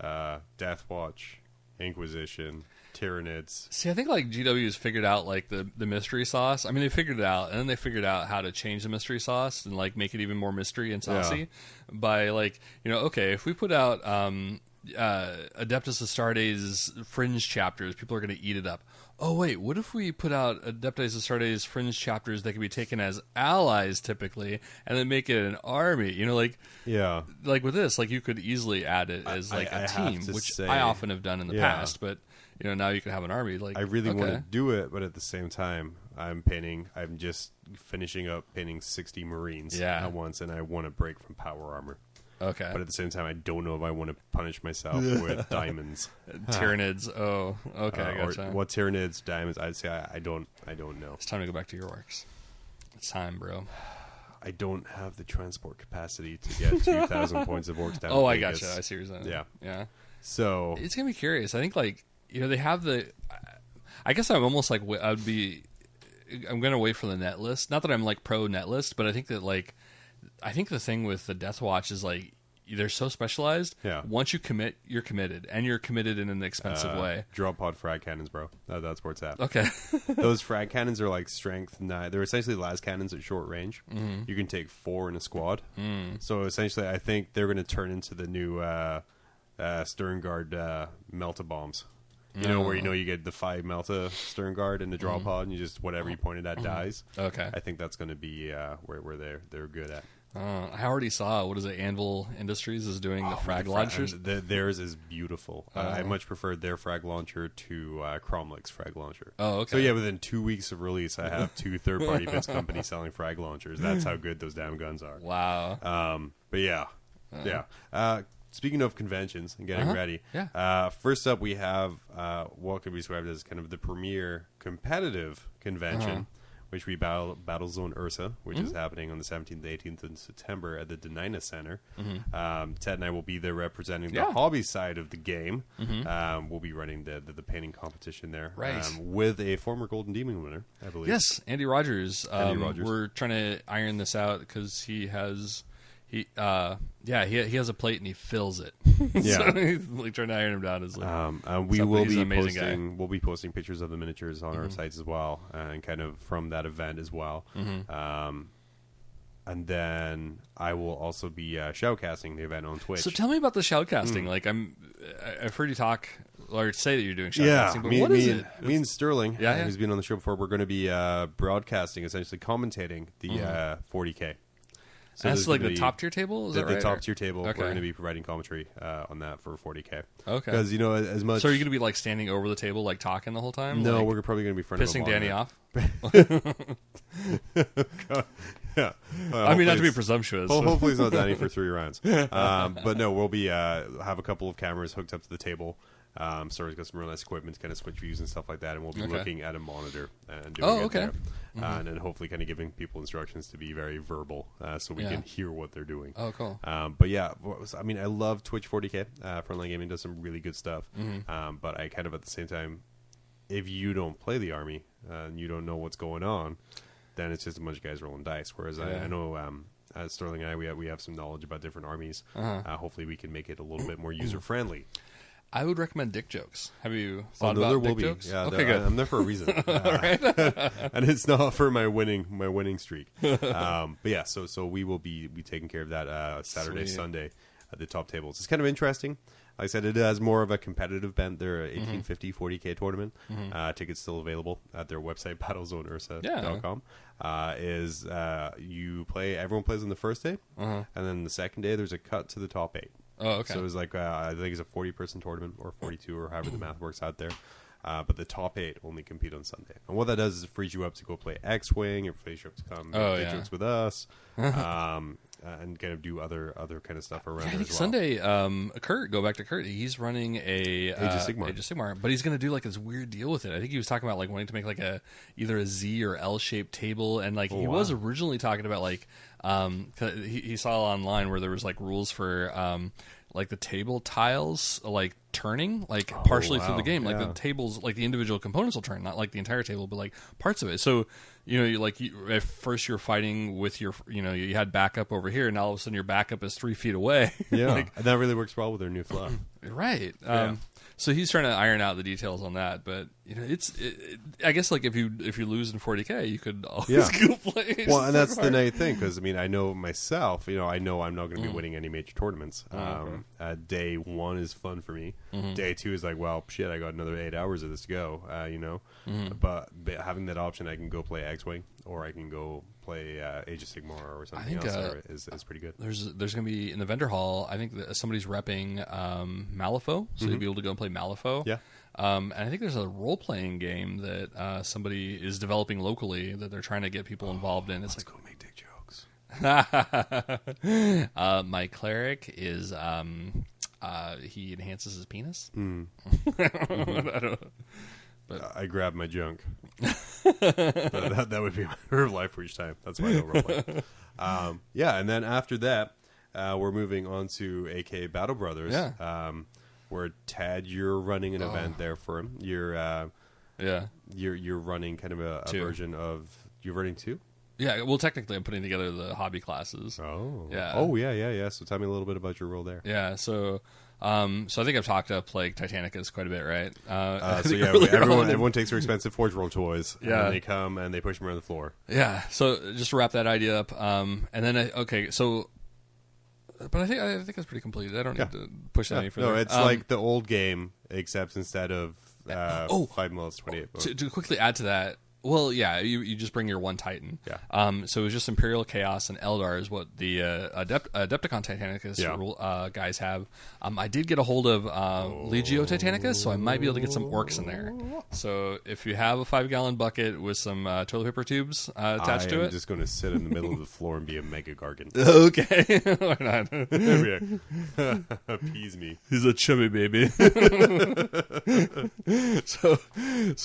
Death Watch, Inquisition, Tyranids. See, I think like GW's figured out like the mystery sauce. I mean, they figured it out, and then they figured out how to change the mystery sauce and like make it even more mystery and saucy by like, you know, okay, if we put out Adeptus Astartes fringe chapters, people are going to eat it up. Oh wait, what if we put out Adeptus Astartes fringe chapters that can be taken as allies typically, and then make it an army? You know, like like with this, like you could easily add it as like a team, which I often have done in the past, but. You know, now you can have an army. Like I really want to do it, but at the same time, I'm just finishing up painting 60 Marines at once, and I want to break from power armor. Okay. But at the same time, I don't know if I want to punish myself with diamonds. Tyranids. Oh, okay. I gotcha. Or what Tyranids, diamonds? I'd say I don't know. It's time to go back to your works. It's time, bro. I don't have the transport capacity to get 2,000 points of orcs down. I gotcha. I see what you're saying. Yeah. So it's gonna be curious. I think like. You know, they have the. I guess I'm almost like I'd be I'm gonna wait for the net list. Not that I'm like pro net list, but I think that I think the thing with the Death Watch is like they're so specialized. Yeah. Once you commit, you're committed, and you're committed in an expensive way. Draw pod frag cannons, bro. That's where it's at. Okay. Those frag cannons are like strength 9. They're essentially las cannons at short range. Mm-hmm. You can take 4 in a squad. Mm. So essentially, I think they're going to turn into the new Sterngard Melta bombs. Where you get the 5 Melta Sterngard in the draw pod, and you just whatever you pointed at dies. Okay. I think that's going to be where they're good at. I already saw, what is it, Anvil Industries is doing the frag launchers. Theirs is beautiful. I much preferred their frag launcher to Cromlick's frag launcher. Oh, okay. So yeah, within 2 weeks of release, I have 2 third-party bits companies selling frag launchers. That's how good those damn guns are. Wow. But yeah. Speaking of conventions and getting ready, first up we have what could be described as kind of the premier competitive convention, which we Battlezone Ursa, which is happening on the 17th and 18th of September at the Denina Center. Ted and I will be there representing the hobby side of the game. We'll be running the painting competition there, with a former Golden Demon winner, I believe. Yes, Andy Rogers. We're trying to iron this out because he has a plate and he fills it. So he's like trying to iron him down. We'll be posting pictures of the miniatures on our sites as well, and kind of from that event as well. And then I will also be shoutcasting the event on Twitch. So tell me about the shoutcasting. Like I've heard you talk or say that you're doing shoutcasting, but what is it? Me and Sterling, who's been on the show before, we're going to be broadcasting, essentially commentating the 40K. So that's like the top tier table? Is that right? The top tier table. Okay. We're going to be providing commentary on that for 40K. Okay. Because, as much... So are you going to be like standing over the table, like talking the whole time? No, like, we're probably going to be front pissing of a Danny off? Yeah. I mean, not to be presumptuous. Hopefully it's not Danny for 3 rounds. But no, we'll be have a couple of cameras hooked up to the table. Sorry, got some real nice equipment to kind of switch views and stuff like that, and we'll be looking at a monitor and doing it there. And then hopefully kind of giving people instructions to be very verbal, so we can hear what they're doing. Oh, cool. But yeah, I mean, I love Twitch 40K. Frontline Gaming does some really good stuff. But I kind of at the same time, if you don't play the army and you don't know what's going on, then it's just a bunch of guys rolling dice. Whereas I know. As Sterling and I, we have some knowledge about different armies. Hopefully, we can make it a little bit more user friendly. I would recommend dick jokes. Have you thought about dick jokes? Yeah, okay, good. I'm there for a reason, and it's not for my winning streak. But yeah, so we will be taking care of that Saturday, Sunday at the top tables. It's kind of interesting. Like I said, it has more of a competitive bent. They're a 1850 40K tournament. Tickets still available at their website, battlezoneursa.com. Everyone plays on the first day, and then the second day there's a cut to the top 8. Oh, okay. So it was like, I think it's a 40-person tournament, or 42, or however the math works out there. But the top 8 only compete on Sunday. And what that does is it frees you up to go play X-Wing, or frees you up to come make jokes with us, and kind of do other kind of stuff around there as well. Sunday, Kurt, go back to Kurt, he's running a Age of Sigmar, but he's going to do like this weird deal with it. I think he was talking about like wanting to make like either a Z or L-shaped table, and like was originally talking about like he saw online where there was like rules for like the table tiles like turning like partially through the game, like the tables, like the individual components will turn, not like the entire table, but like parts of it. So at first you're fighting with your, you had backup over here, and all of a sudden your backup is 3 feet away. Yeah, and that really works well with their new fluff. Right. So he's trying to iron out the details on that, but I guess like if you lose in 40K, you could always go play. Well, and that's the nice thing, because I mean, I know myself. I know I'm not going to be winning any major tournaments. Day 1 is fun for me. Day 2 is like, well, shit, I got another 8 hours of this to go. But having that option, I can go play X-Wing, or I can go play Age of Sigmar or something else. Is pretty good. There's going to be in the vendor hall. I think that somebody's repping Malifaux, so you'll be able to go and play Malifaux. Yeah. And I think there's a role-playing game that somebody is developing locally that they're trying to get people involved in. It's let's go make dick jokes. My cleric is he enhances his penis. I don't know. But I grab my junk. that would be my life for each time. That's why I don't roleplay. And then after that, we're moving on to AK Battle Brothers. Yeah. Where Tad, you're running an event there for him. You're Yeah. You're running kind of a version of... You're running 2? Yeah, well, technically, I'm putting together the hobby classes. Oh. Yeah. Oh, yeah. So tell me a little bit about your role there. Yeah, so I think I've talked up like Titanicus quite a bit, right? So yeah, everyone takes their expensive Forge World toys, yeah, and they come and they push them around the floor. Yeah. So just to wrap that idea up, and then but I think that's pretty complete. I don't need to push that any further. No, it's like the old game, except instead of 5 mils, 28. To quickly add to that. Well, yeah, you just bring your one Titan. Yeah. So it was just Imperial Chaos and Eldar is what the Adepticon Titanicus guys have. I did get a hold of Legio Titanicus, so I might be able to get some orcs in there. So if you have a 5-gallon bucket with some toilet paper tubes attached to it, I'm just going to sit in the middle of the floor and be a Mega Gargant. Okay, why not? Appease me. He's a chubby baby. So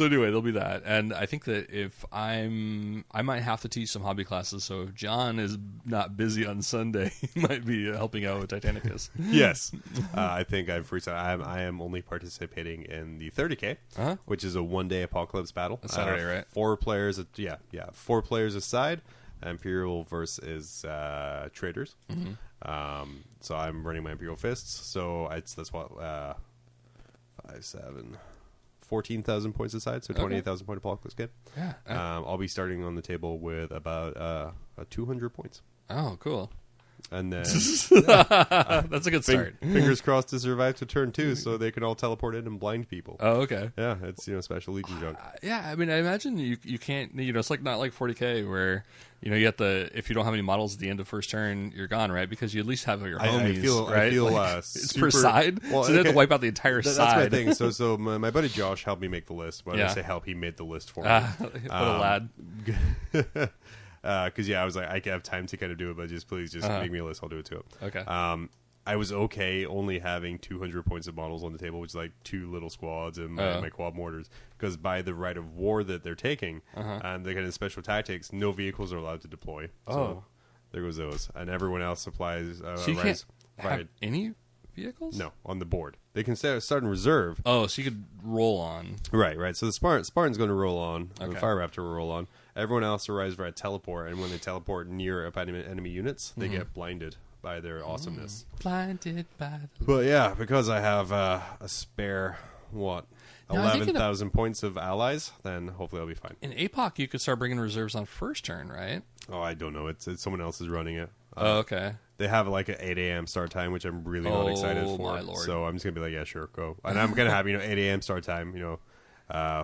anyway, there'll be that, and I think that if I might have to teach some hobby classes. So if John is not busy on Sunday, he might be helping out with Titanicus. Yes, I think I've reached. I am only participating in the 30K, which is a 1-day apocalypse battle. That's Saturday, right? 4 players. 4 players aside. Imperial versus traders. Mm-hmm. So I'm running my Imperial fists. So that's what 5, 7. 14,000 points aside, so 28,000 point apocalypse game. Yeah. I'll be starting on the table with about 200 points. Oh, cool. And then that's a good start. Fingers crossed to survive to turn 2, so they can all teleport in and blind people. Oh, okay. Yeah, it's special Legion junk. Yeah, I mean, I imagine you can't. It's like not like 40K where you have if you don't have any models at the end of first turn, you're gone, right? Because you at least have your homies, right? I feel it's per side, so they have to wipe out the entire side. That's my thing. So my buddy Josh helped me make the list. When I say help, he made the list for me. What a lad. Because I was like, I have time to kind of do it, but please make me a list. I'll do it too. Okay. I was okay only having 200 points of models on the table, which is like 2 little squads and my quad mortars. Because by the right of war that they're taking and the kind of special tactics, no vehicles are allowed to deploy. So there goes those, and everyone else supplies. So you can't have any vehicles? No, on the board. They can start in reserve. Oh, so you could roll on. Right. So the Spartan's going to roll on. Okay. The Fire Raptor will roll on. Everyone else arrives via teleport, and when they teleport near enemy units, they get blinded by their awesomeness. Blinded by the... But yeah, because I have a spare, 11,000 points of allies, then hopefully I'll be fine. In APOC, you could start bringing reserves on first turn, right? Oh, I don't know. It's someone else is running it. Okay. They have like an 8 a.m. start time, which I'm really not excited for. My Lord. So I'm just going to be like, yeah, sure, go. And I'm going to have, 8 a.m. start time,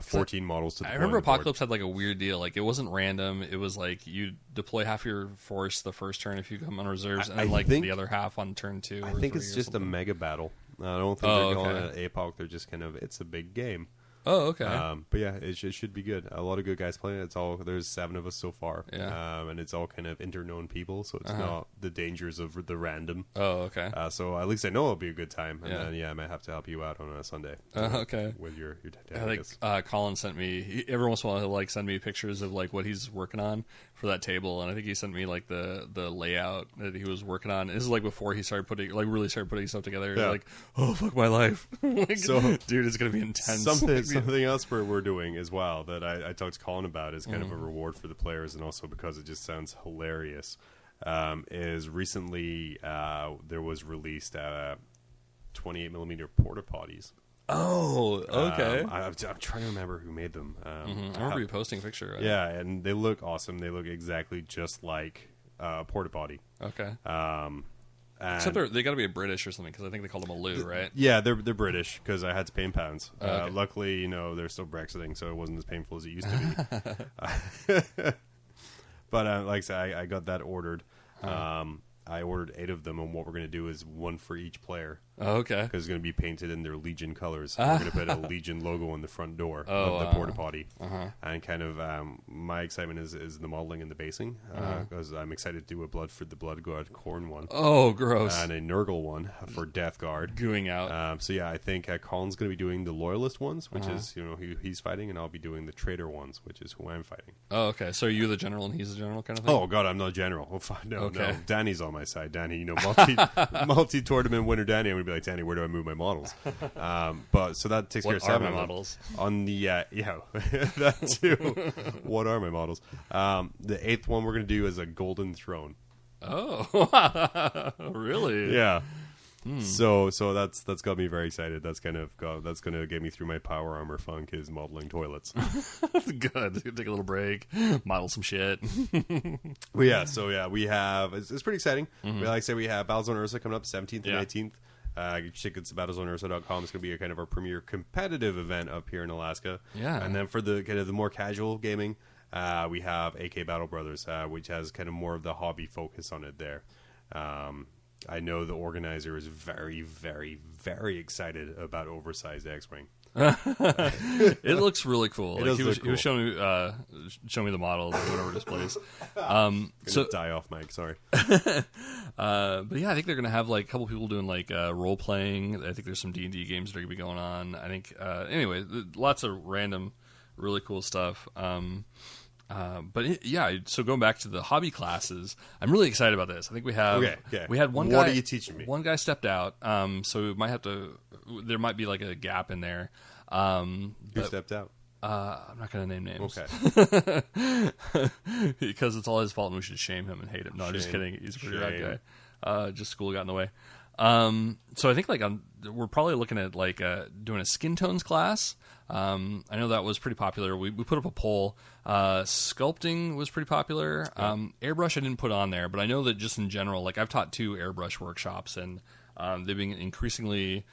14 models to deploy. I remember Apocalypse had like a weird deal. Like it wasn't random. It was like you deploy half your force the first turn if you come on reserves, and then the other half on turn 2. I think it's just a mega battle. I don't think they're calling it APOC. They're just kind of, it's a big game. Oh, okay. But yeah, it should be good. A lot of good guys playing it. There's 7 of us so far. Yeah. And it's all kind of inter-known people, so it's not the dangers of the random. Oh, okay. So at least I know it'll be a good time. And then, I might have to help you out on a Sunday. Okay. With your Titanicus. I think Colin sent me, every once in a while he'll send me pictures of what he's working on for that table, and I think he sent me the layout that he was working on. This is before he started really started putting stuff together. Yeah. Oh, fuck my life. So, dude, it's going to be intense. Something else we're doing as well that I talked to Colin about is kind of a reward for the players, and also because it just sounds hilarious, is recently there was released 28mm porta potties. Oh, okay. I'm trying to remember who made them. I remember you posting a picture. Right? Yeah, and they look awesome. They look exactly just like a porta potty. Okay. Except they got to be a British or something, because I think they called them a loo, right? Yeah, they're British, because I had to pay in pounds. Luckily, they're still Brexiting, so it wasn't as painful as it used to be. But like I said, I got that ordered. I ordered 8 of them, and what we're going to do is 1 for each player. Oh, okay. Because it's going to be painted in their Legion colors. We're going to put a Legion logo on the front door of the porta potty. And kind of my excitement is the modeling and the basing, because I'm excited to do a Blood for the Blood God Corn one. Oh, gross. And a Nurgle one for Death Guard. Gooing out. So yeah, I think Colin's going to be doing the Loyalist ones, which is he's fighting, and I'll be doing the Traitor ones, which is who I'm fighting. Oh, okay. So you're the general and he's the general kind of thing? Oh god, I'm not general. Oh, no, okay. no. Danny's on my side. Danny, multi-tournament winner Danny. I'm going to be like, Danny, where do I move my models? But so that takes care of 7 of my models. On the that too. What are my models? The 8th one we're going to do is a golden throne. Oh, really? Yeah. So that's got me very excited. That's going to get me through my power armor funk is modeling toilets. Good. Take a little break, model some shit. Well, yeah. So we have it's pretty exciting. Like I say, we have Battlezone Ursa coming up 17th and 18th. Get your tickets to battlezoneursa.com. It's going to be kind of our premier competitive event up here in Alaska. Yeah. And then for the kind of the more casual gaming, we have AK Battle Brothers, which has kind of more of the hobby focus on it there. I know the organizer is very, very, very excited about oversized X-Wing. It looks really cool. He was showing me the model that went over displays. So die off, Mike. Sorry. But yeah, I think they're gonna have like a couple people doing like role playing. I think there's some D&D games that are gonna be going on. I think anyway, lots of random, really cool stuff. So going back to the hobby classes, I'm really excited about this. I think we have we had one guy. What are you teaching me? One guy stepped out, so we might have to. There might be like a gap in there. Who stepped out? I'm not going to name names. Okay. Because it's all his fault and we should shame him and hate him. No, I'm just kidding. He's a pretty rad guy. Just school got in the way. So I think like we're probably looking at like doing a skin tones class. I know that was pretty popular. We put up a poll. Sculpting was pretty popular. Airbrush I didn't put on there, but I know that just in general, like I've taught 2 airbrush workshops and they've been increasingly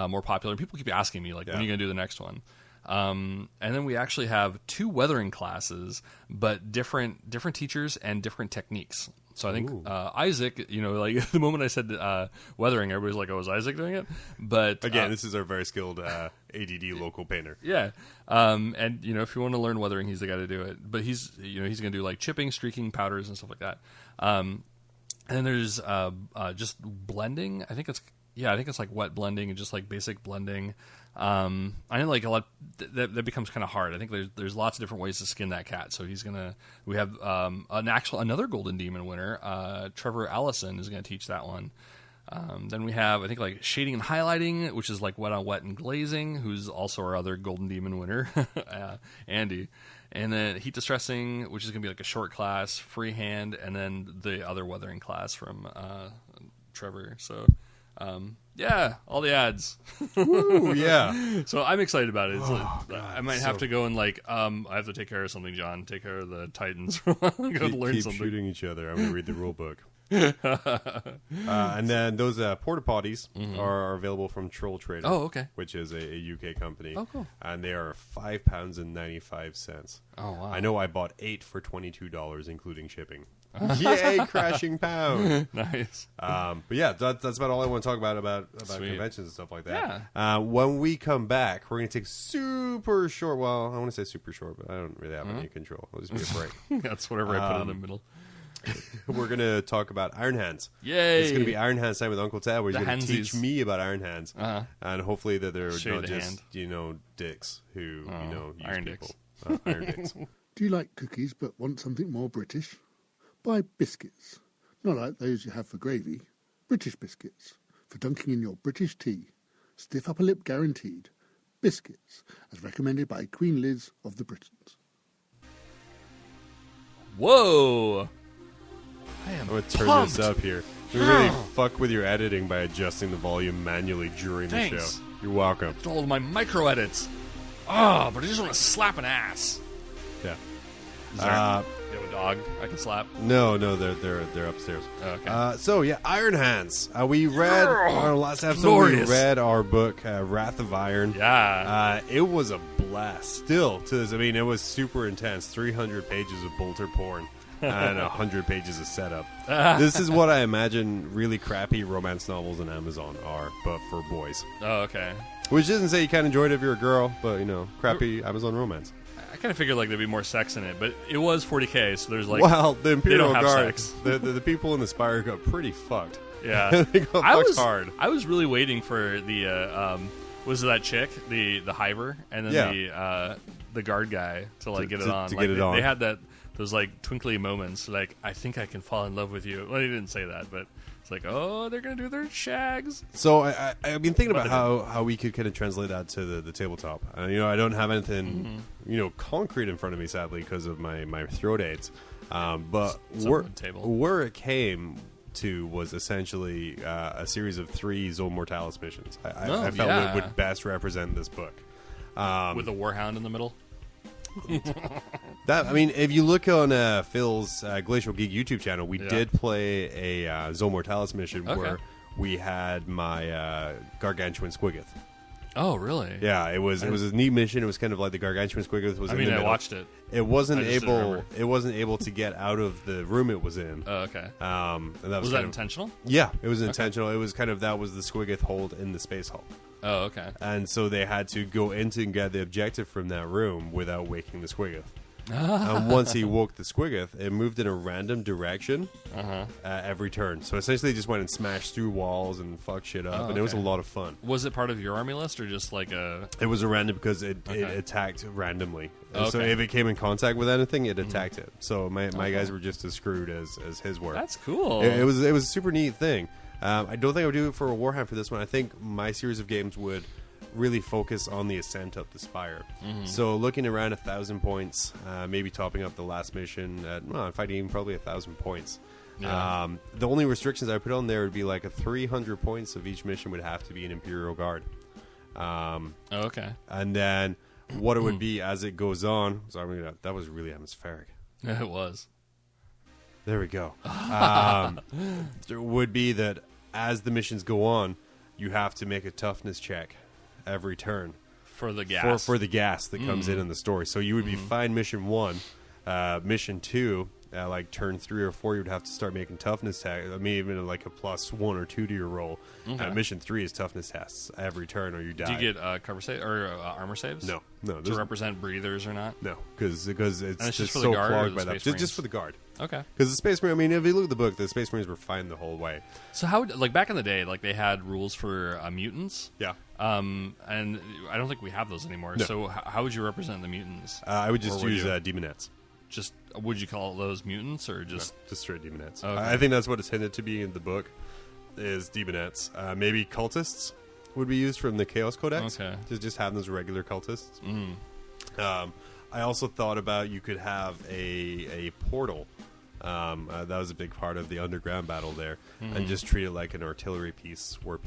more popular. People keep asking me like, when are you going to do the next one? And then we actually have 2 weathering classes, but different teachers and different techniques. So I think Isaac, like the moment I said weathering, everybody's like, "Oh, is Isaac doing it?" But again, this is our very skilled ADD local painter. Yeah, and if you want to learn weathering, he's the guy to do it. But he's going to do like chipping, streaking, powders, and stuff like that. And then there's just blending. I think it's like wet blending and just like basic blending. I know like a lot that becomes kind of hard. I think there's lots of different ways to skin that cat. So we have another Golden Demon winner, Trevor Allison is going to teach that one. Then we have I think like shading and highlighting, which is like wet on wet and glazing, who's also our other Golden Demon winner, Andy. And then heat distressing, which is going to be like a short class, freehand, and then the other weathering class from Trevor. So. All the ads. Ooh, yeah. So I'm excited about it. I might have to go and like, I have to take care of something, John. Take care of the Titans. Go learn keep something. Shooting each other. I'm going to read the rule book. And then those porta potties are available from Troll Trader. Oh, okay. Which is a UK company. Oh, cool. And they are £5.95. Oh, wow. I know I bought 8 for $22, including shipping. Yay, crashing pound. Nice. But yeah, that's about all I want to talk about conventions and stuff like that. Yeah. When we come back, we're going to take super short. Well, I want to say super short, but I don't really have any control. It'll just be a break. That's whatever I put in the middle. We're going to talk about Iron Hands. Yay! It's going to be Iron Hands time with Uncle Ted, where he's going to teach me about Iron Hands. And hopefully that they're not just, dicks who, use Iron people. Dicks. Iron dicks. Do you like cookies but want something more British? Buy biscuits. Not like those you have for gravy. British biscuits. For dunking in your British tea. Stiff upper lip guaranteed. Biscuits, as recommended by Queen Liz of the Britons. Whoa! I'm going to turn this up here. You really fuck with your editing by adjusting the volume manually during the show. You're welcome. It's all of my micro edits. Oh, but I just want to slap an ass. Yeah. Is there you have a dog I can slap? No, they're upstairs. Oh, okay. Iron Hands. We read our last episode. We read our book, Wrath of Iron. Yeah. It was a blast. Still, to this, it was super intense. 300 pages of bolter porn. And 100 pages of setup. This is what I imagine really crappy romance novels on Amazon are, but for boys. Oh, okay. Which doesn't say you can't enjoy it if you're a girl, but, crappy Amazon romance. I kind of figured like there'd be more sex in it, but it was 40K, so there's like... Well, the Imperial Guard, sex. the people in the Spire got pretty fucked. Yeah. They got fucked hard. I was really waiting for the... was it that chick, the hiver, and then the guard guy to get it on. To get it on. They had that... those like twinkly moments, like I think I can fall in love with you. Well, he didn't say that, but it's like, oh, they're gonna do their shags. So I've been thinking about how we could kind of translate that to the tabletop. I don't have anything concrete in front of me, sadly, because of my throat aids. But where it came to was essentially a series of 3 Zone Mortalis missions. I felt it would best represent this book. With a warhound in the middle. If you look on Phil's Glacial Geek YouTube channel, we did play a Zone Mortalis mission where we had my Gargantuan Squiggoth. Oh, really? Yeah, it was a neat mission. It was kind of like the Gargantuan Squiggoth was in the middle. I watched it. It wasn't able to get out of the room it was in. Oh, okay. And that was that intentional? Yeah, it was intentional. It was kind of that was the Squiggoth hold in the space hull. Oh, okay. And so they had to go into and get the objective from that room without waking the Squiggoth. And once he woke the Squiggoth, it moved in a random direction every turn. So essentially, just went and smashed through walls and fucked shit up, and it was a lot of fun. Was it part of your army list, or just like a? It was a random because it attacked randomly. So if it came in contact with anything, it attacked it. So my guys were just as screwed as his were. That's cool. It was a super neat thing. I don't think I would do it for a Warhammer for this one. I think my series of games would really focus on the ascent up the spire. So looking around 1,000 points, maybe topping up the last mission at fighting probably 1,000 points. The only restrictions I put on there would be like a 300 points of each mission would have to be an Imperial Guard. Okay. And then what it would be as it goes on. Sorry, that was really atmospheric. It was. There we go. Would be that as the missions go on, you have to make a toughness check every turn for the gas for the gas that comes in the story. So you would be fine mission 1, mission 2, like turn 3 or 4, you would have to start making toughness tests. I mean, even like a +1 or 2 to your roll. Mission 3 is toughness tests every turn, or you die. Do you get cover save or armor saves? No. To represent breathers or not? No, because it's just for so the guard clogged by that. Just for the guard. Okay. Because the Space Marine, I mean, if you look at the book, the Space Marines were fine the whole way. So how, like back in the day, like they had rules for mutants. Yeah. And I don't think we have those anymore. No. So how would you represent the mutants? I would just use demonettes. Just would you call those mutants or just straight demonettes? Okay. I think that's what it's hinted to be in the book is demonettes. Maybe cultists would be used from the Chaos Codex. Okay. To just have those regular cultists. I also thought about you could have a portal. That was a big part of the underground battle there, and just treat it like an artillery piece where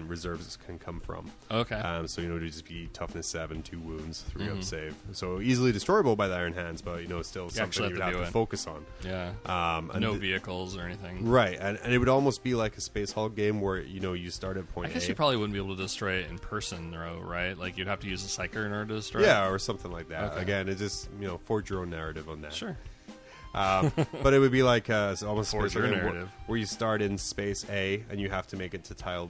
reserves can come from. Okay. So it would just be toughness 7, 2 wounds, 3 up save. So easily destroyable by the Iron Hands, but still something you would have to focus on. Yeah. And no vehicles or anything. Right, and it would almost be like a Space Hulk game where you start at point A. I guess you probably wouldn't be able to destroy it in person, though, right? Like you'd have to use a psyker in order to destroy it. Yeah, or something like that. Okay. Again, it's just forge your own narrative on that. Sure. But it would be like almost Forge space your like narrative. where you start in space A and you have to make it to tile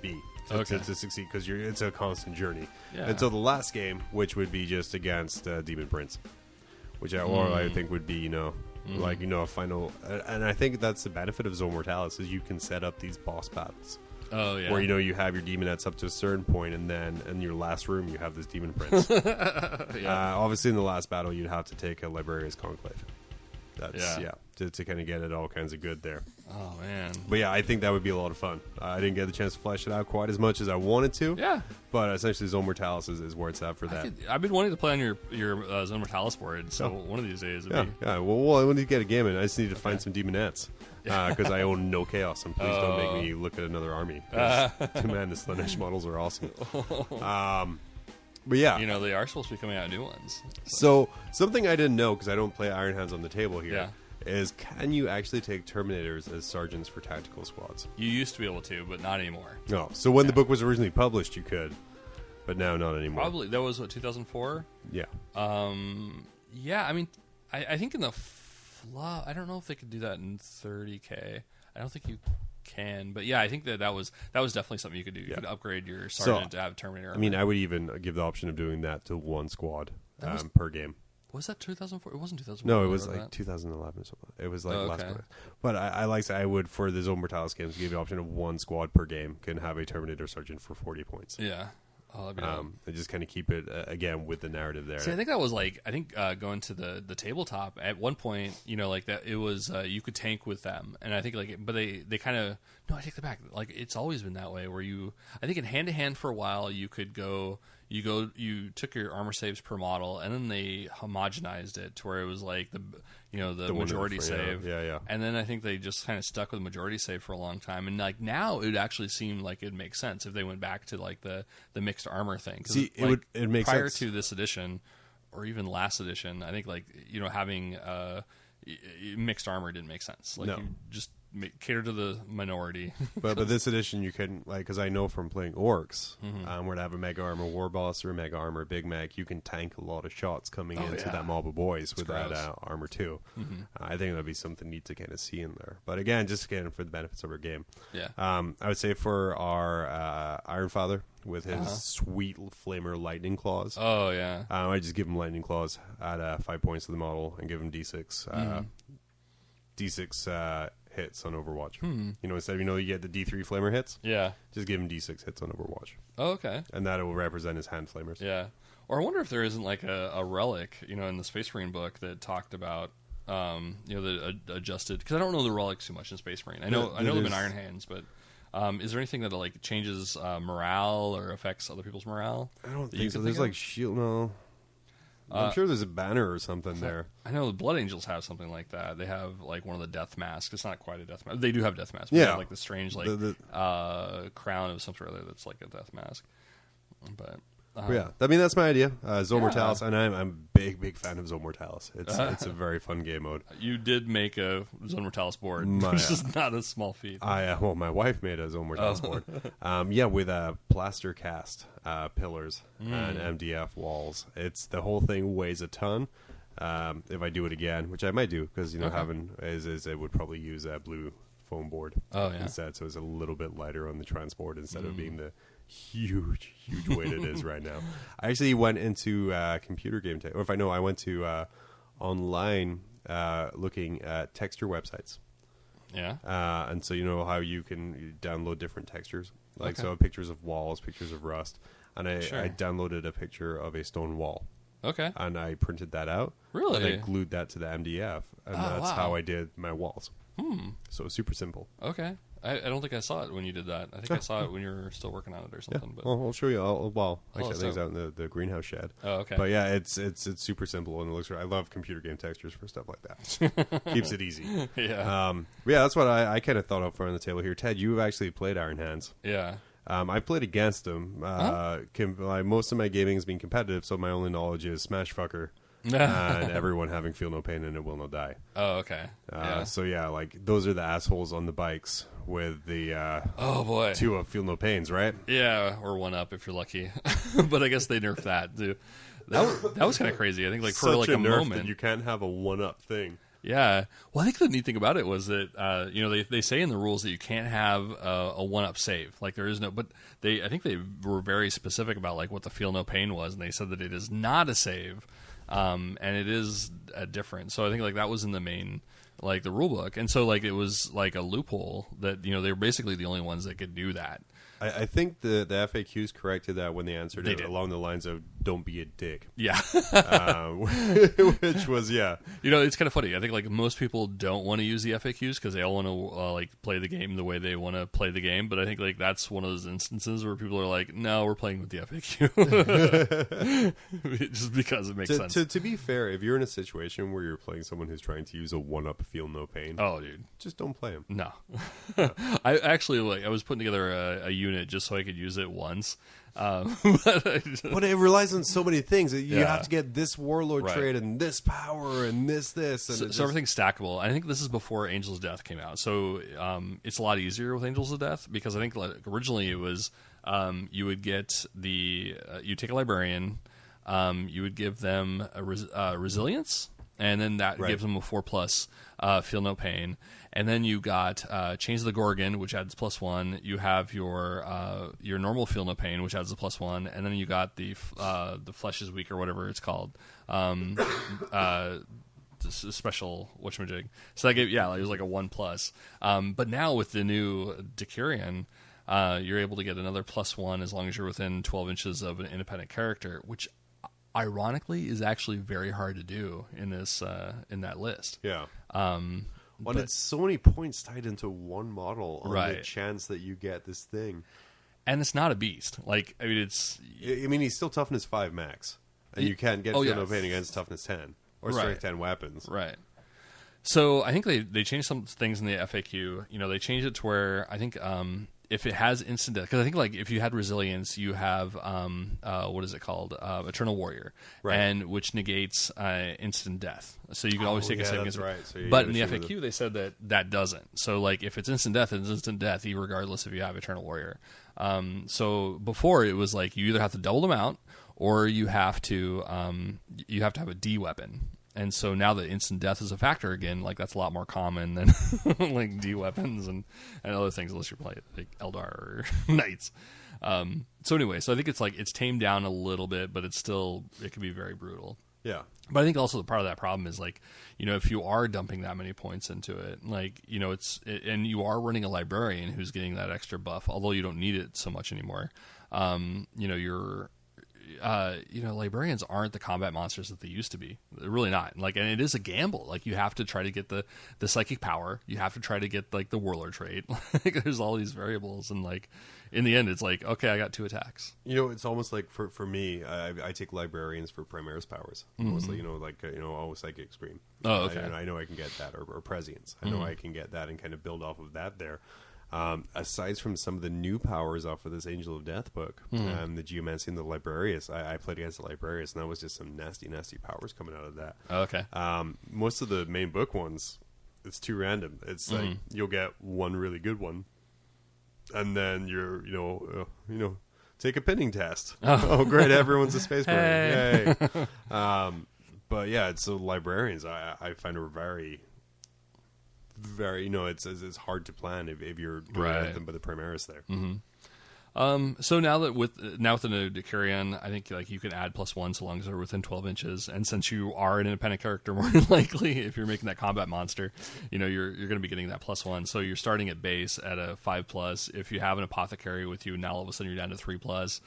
B to succeed because it's a constant journey. Yeah. And so the last game, which would be just against Demon Prince, which I think would be like a final. And I think that's the benefit of Zone Mortalis is you can set up these boss battles. Oh yeah. Where you have your demonettes up to a certain point, and then in your last room you have this demon prince. Obviously, in the last battle, you'd have to take a Librarian's Conclave. That's to kind of get it all kinds of good there. Oh man. But yeah, I think that would be a lot of fun. I didn't get the chance to flesh it out quite as much as I wanted to. Yeah. But essentially, Zone Mortalis is where it's at for that. I've been wanting to play on your Zone Mortalis board, so one of these days. Yeah. Well, I want to get a game in. I just need to find some demonettes. Because I own no chaos, and please don't make me look at another army. Man, the Slaanesh models are awesome. But yeah, they are supposed to be coming out new ones. So something I didn't know because I don't play Iron Hands on the table here is can you actually take Terminators as sergeants for tactical squads? You used to be able to, but not anymore. No. So when the book was originally published, you could, but now not anymore. Probably that was 2004. Yeah. Yeah. I mean, I think in the I don't know if they could do that in 30K. I don't think you can, but yeah, I think that was definitely something you could do. You could upgrade your sergeant to have Terminator. I mean, I would even give the option of doing that to one squad per game. Was that 2004? It wasn't 2004. No, it was like 2011 or something. It was like last quarter. But I would for the Zone Mortalis games give the option of one squad per game can have a Terminator sergeant for 40 points. Yeah. Oh, that'd be dope. And just kind of keep it again with the narrative there. See, I think that was going to the tabletop at one point. Like that, it was you could tank with them, and I think but they kind of no, I take that back. Like it's always been that way where I think in hand to hand for a while you could go. You took your armor saves per model, and then they homogenized it to where it was like the majority save. Yeah. And then I think they just kind of stuck with majority save for a long time. And like now, it would actually seem like it'd make sense if they went back to like the mixed armor thing. See, it makes prior sense. to this edition, or even last edition. I think having mixed armor didn't make sense. Like you just cater to the minority. but this edition you couldn't, because I know from playing orcs, where to have a mega armor war boss or a mega armor big mech, you can tank a lot of shots coming into that mob of boys with that armor too. I think that'd be something neat to kind of see in there. But again, just again for the benefits of our game. Yeah. I would say for our Iron Father with his sweet flamer lightning claws. Oh yeah. I just give him lightning claws, add 5 points to the model, and give him D6. D6 hits on Overwatch. Instead of you get the D3 flamer hits. Yeah. Just give him D6 hits on Overwatch. Oh, okay. And that will represent his hand flamers. Yeah. Or I wonder if there isn't like a relic, in the Space Marine book that talked about, the adjusted, because I don't know the relics too much in Space Marine. I know them in Iron Hands, but is there anything that like changes morale or affects other people's morale? I don't think so. There's like shield. No. I'm sure there's a banner or something there. I know the Blood Angels have something like that. They have like one of the death masks. It's not quite a death mask. They do have death masks. But they have, like the strange crown of some sort of other that's like a death mask. But yeah, I mean that's my idea. Zone Mortalis, and I'm a big fan of Zone Mortalis. It's a very fun game mode. You did make a Zone Mortalis board, which is not a small feat. My wife made a Zone Mortalis board. With plaster cast pillars and MDF walls. It's the whole thing weighs a ton. If I do it again, which I might do, because having it would probably use a blue foam board instead, so it's a little bit lighter on the transport instead of being the huge weight it is right now. I actually went into computer game I went to online looking at texture websites. Yeah. And so how you can download different textures, so pictures of walls, pictures of rust, and I downloaded a picture of a stone wall. Okay. And I printed that out. Really? And I glued that to the MDF, and that's how I did my walls. So it's super simple. Okay. I don't think I saw it when you did that. I think I saw it when you were still working on it or something. Yeah. But Well, I'll show you. I think it's out in the greenhouse shed. Oh, okay. But yeah, it's super simple and it looks. I love computer game textures for stuff like that. Keeps it easy. Yeah. That's what I kind of thought of for on the table here. Ted, you've actually played Iron Hands. Yeah. I played against him. Most of my gaming has been competitive, so my only knowledge is Smash Fucker. And everyone having Feel No Pain and It Will Not Die. Oh, okay. So those are the assholes on the bikes with the oh boy, 2 of Feel No Pains, right? Yeah, or 1 up if you're lucky. But I guess they nerfed that too. That was kind of crazy. I think for Such like a nerf moment that you can't have a 1-up thing. Yeah. Well, I think the neat thing about it was that they say in the rules that you can't have a 1-up save. Like there is no, but I think they were very specific about like what the Feel No Pain was, and they said that it is not a save. And it is different. So I think like that was in the main the rule book, and so like it was like a loophole that they were basically the only ones that could do that. I think the FAQs corrected that when they answered it along the lines of "Don't be a dick." Yeah, which was it's kind of funny. I think like most people don't want to use the FAQs because they all want to play the game the way they want to play the game. But I think like that's one of those instances where people are like, "No, we're playing with the FAQ," just because it makes sense. To be fair, if you're in a situation where you're playing someone who's trying to use a 1-up Feel No Pain, oh dude, just don't play him. No, I actually I was putting together a unit just so I could use it once. But it relies on so many things. You have to get this warlord trait and this power and this. And so everything's stackable. I think this is before Angel's Death came out. So it's a lot easier with Angel's Death because I think originally it was you would get you take a librarian, you would give them a resilience, and then that gives them a 4+, Feel No Pain. And then you got Chains of the Gorgon, which adds +1. You have your normal Feel No Pain, which adds a +1. And then you got the Flesh is Weak or whatever it's called. Special whatchamajig. So that gave it was like a 1+. But now with the new Decurion, you're able to get another +1 as long as you're within 12 inches of an independent character, which ironically is actually very hard to do in this in that list. Yeah. But it's so many points tied into one model on the chance that you get this thing. And it's not a beast. Like, I mean, he's still toughness 5 max. And you can't get Feel No Pain against toughness 10 or strength 10 weapons. Right. So I think they changed some things in the FAQ. You know, they changed it to where I think if it has instant death, because I think like if you had resilience, you have what is it called, Eternal Warrior, and which negates instant death. So you can always take a save against it. So but in the FAQ, they said that doesn't. So like if it's instant death, it's instant death, regardless if you have Eternal Warrior. So before it was like you either have to double them out or you have to have a D weapon. And so now that instant death is a factor again, like that's a lot more common than like D weapons and other things, unless you play like Eldar or Knights. So anyway, so I think it's tamed down a little bit, but it can be very brutal. Yeah. But I think also the part of that problem is like, you know, if you are dumping that many points into it, like, you know, and you are running a librarian who's getting that extra buff, although you don't need it so much anymore. You know, librarians aren't the combat monsters that they used to be. They're really not. Like, and it is a gamble. Like, you have to try to get the psychic power. You have to try to get like the warlord trait. Like, there's all these variables, and like in the end, it's like, okay, I got 2 attacks. You know, it's almost like for me, I take librarians for Primaris powers. Mostly, you know, like always Psychic Scream. Oh, okay. I know I can get that, or Prescience. I know I can get that and kind of build off of that there. Aside from some of the new powers off of this Angel of Death book, the Geomancy and the Librarius, I played against the Librarius, and that was just some nasty, nasty powers coming out of that. Oh, okay. Most of the main book ones, it's too random. It's like you'll get one really good one, and then you're, take a pinning test. Oh, great, everyone's a Space Marine. Yay. But yeah, it's so Librarians, I find are very, it's hard to plan if you're doing anything but the Primaris there. So now with the new Decurion, I think like you can add +1 so long as they're within 12 inches. And since you are an independent character, more than likely, if you're making that combat monster, you know, you're going to be getting that +1. So you're starting at base at a 5+. If you have an apothecary with you, now all of a sudden you're down to 3+.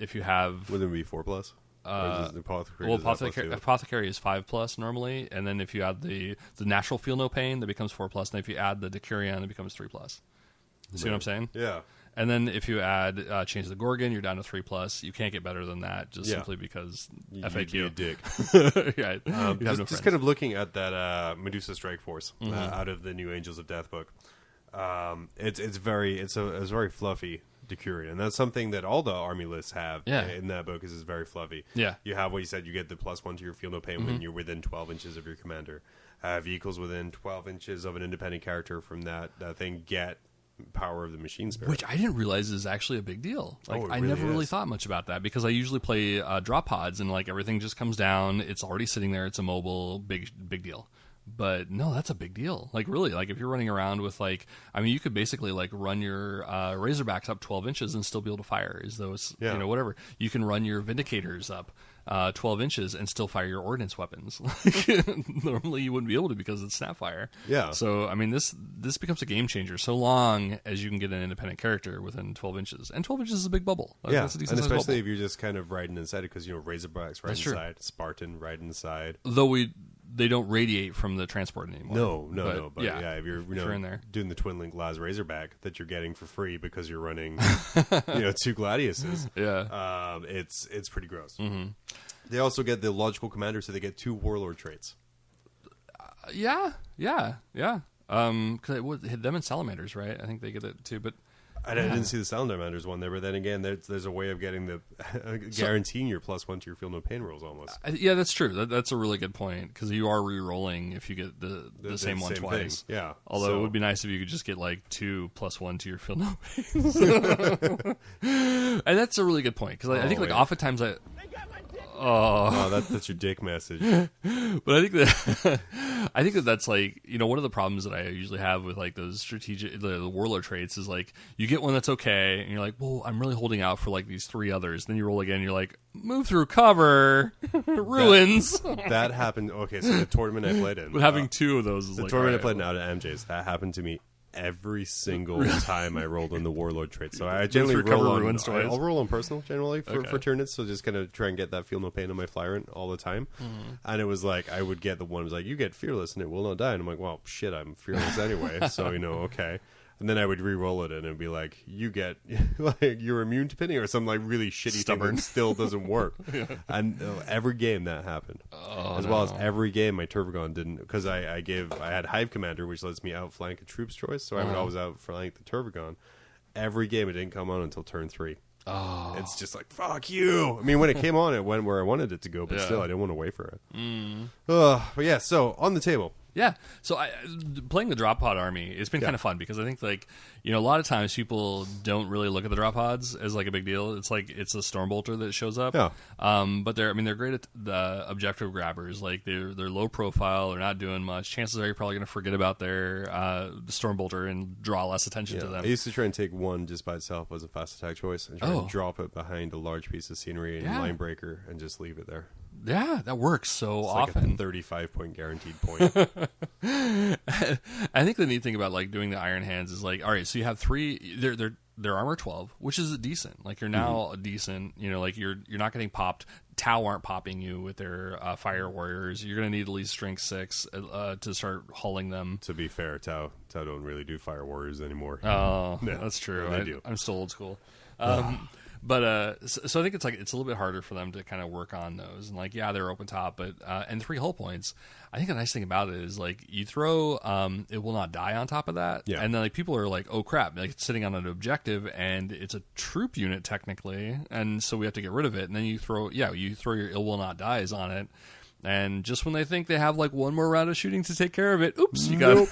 If you have, would it be 4+? Apothecary is 5+ normally, and then if you add the natural Feel No Pain, that becomes 4+, and if you add the Decurion, it becomes 3+. See what I'm saying? Yeah. And then if you add Change of the Gorgon, you're down to 3+. You can't get better than that, simply because FAQ. You'd be a dick. Right. Just kind of looking at that Medusa Strike Force out of the new Angels of Death book. It's very fluffy Decurion, and that's something that all the army lists have in that book. Is very fluffy. Yeah, you have what you said. You get the +1 to your Feel No Pain when you're within 12 inches of your commander. Vehicles within 12 inches of an independent character from that thing get power of the machine spirit, which I didn't realize is actually a big deal. Like I never really thought much about that because I usually play drop pods and like everything just comes down. It's already sitting there. It's immobile. Big deal. But no, that's a big deal. Like really, like if you're running around with like, I mean, you could basically like run your Razorbacks up 12 inches and still be able to fire. Is those whatever. You can run your Vindicators up 12 inches and still fire your ordnance weapons. Normally you wouldn't be able to because it's Snapfire. Yeah. So I mean, this becomes a game changer so long as you can get an independent character within 12 inches. And 12 inches is a big bubble. Yeah, that's a decent and especially bubble. If you're just kind of riding inside it because Razorbacks right inside, Spartan right inside. Though they don't radiate from the transport anymore. No. But yeah, if you're in there doing the Twin Link Las Razorback that you're getting for free because you're running 2 Gladiuses. Yeah. It's pretty gross. They also get the logical commander, so they get 2 warlord traits. Yeah. Because it would hit them and salamanders, right? I think they get it too, but I didn't see the Salamanders one there, but then again, there's a way of getting the guaranteeing your +1 to your Feel No Pain rolls almost. Yeah, that's true. That's a really good point because you are re-rolling if you get the same one twice. Thing. Yeah. Although it would be nice if you could just get like 2 +1 to your Feel No Pain. And that's a really good point because I think like oftentimes that's your dick message. But I think that's like one of the problems that I usually have with like those strategic the warlord traits is like you get one that's okay and you're like, well, I'm really holding out for like these 3 others. Then you roll again and you're like, move through cover, ruins. That happened. Okay, so the tournament I played in, but having 2 of those is the like tournament I played in out at MJ's. That happened to me every single time I rolled on the Warlord trait. So I generally I'll roll on personal generally for tournaments. So just kind of try and get that feel no pain on my Flyrant all the time. And it was like I would get the one was like, you get fearless and it will not die. And I'm like, well, shit, I'm fearless anyway. So okay. And then I would re-roll it and it'd be like, you get, like, you're immune to pinning or some, like, really shitty thing that still doesn't work. And every game that happened. Well as every game my Turbogon didn't, because I had Hive Commander, which lets me outflank a troops choice, so I would always outflank the Turbogon. Every game it didn't come on until turn 3. It's just like, fuck you. I mean, when it came on, it went where I wanted it to go, but still, I didn't want to wait for it. But yeah, so on the table. Yeah, so playing the drop pod army, it's been kind of fun because I think, like, you know, a lot of times people don't really look at the drop pods as like a big deal. It's like it's a Stormbolter that shows up. But they're great at the objective grabbers. Like they're low profile, they're not doing much. Chances are you're probably going to forget about their Stormbolter and draw less attention to them. I used to try and take one just by itself as a fast attack choice and try and drop it behind a large piece of scenery and line breaker and just leave it there. Yeah, that works so often. Like a 35-point guaranteed point. I think the neat thing about like doing the Iron Hands is like, all right, so you have 3. They're armor 12, which is decent. Like you're now decent. You know, like you're not getting popped. Tau aren't popping you with their fire warriors. You're going to need at least strength 6 to start hauling them. To be fair, Tau don't really do fire warriors anymore. Oh, yeah, that's true. They do. I'm still old school. But so I think it's a little bit harder for them to kind of work on those. And like, yeah, they're open top, but and 3 hull points. I think the nice thing about it is like you throw it will not die on top of that. Yeah. And then like people are like, oh crap, like it's sitting on an objective and it's a troop unit technically, and so we have to get rid of it. And then you throw your it will not dies on it. And just when they think they have like one more round of shooting to take care of it, oops, you got it.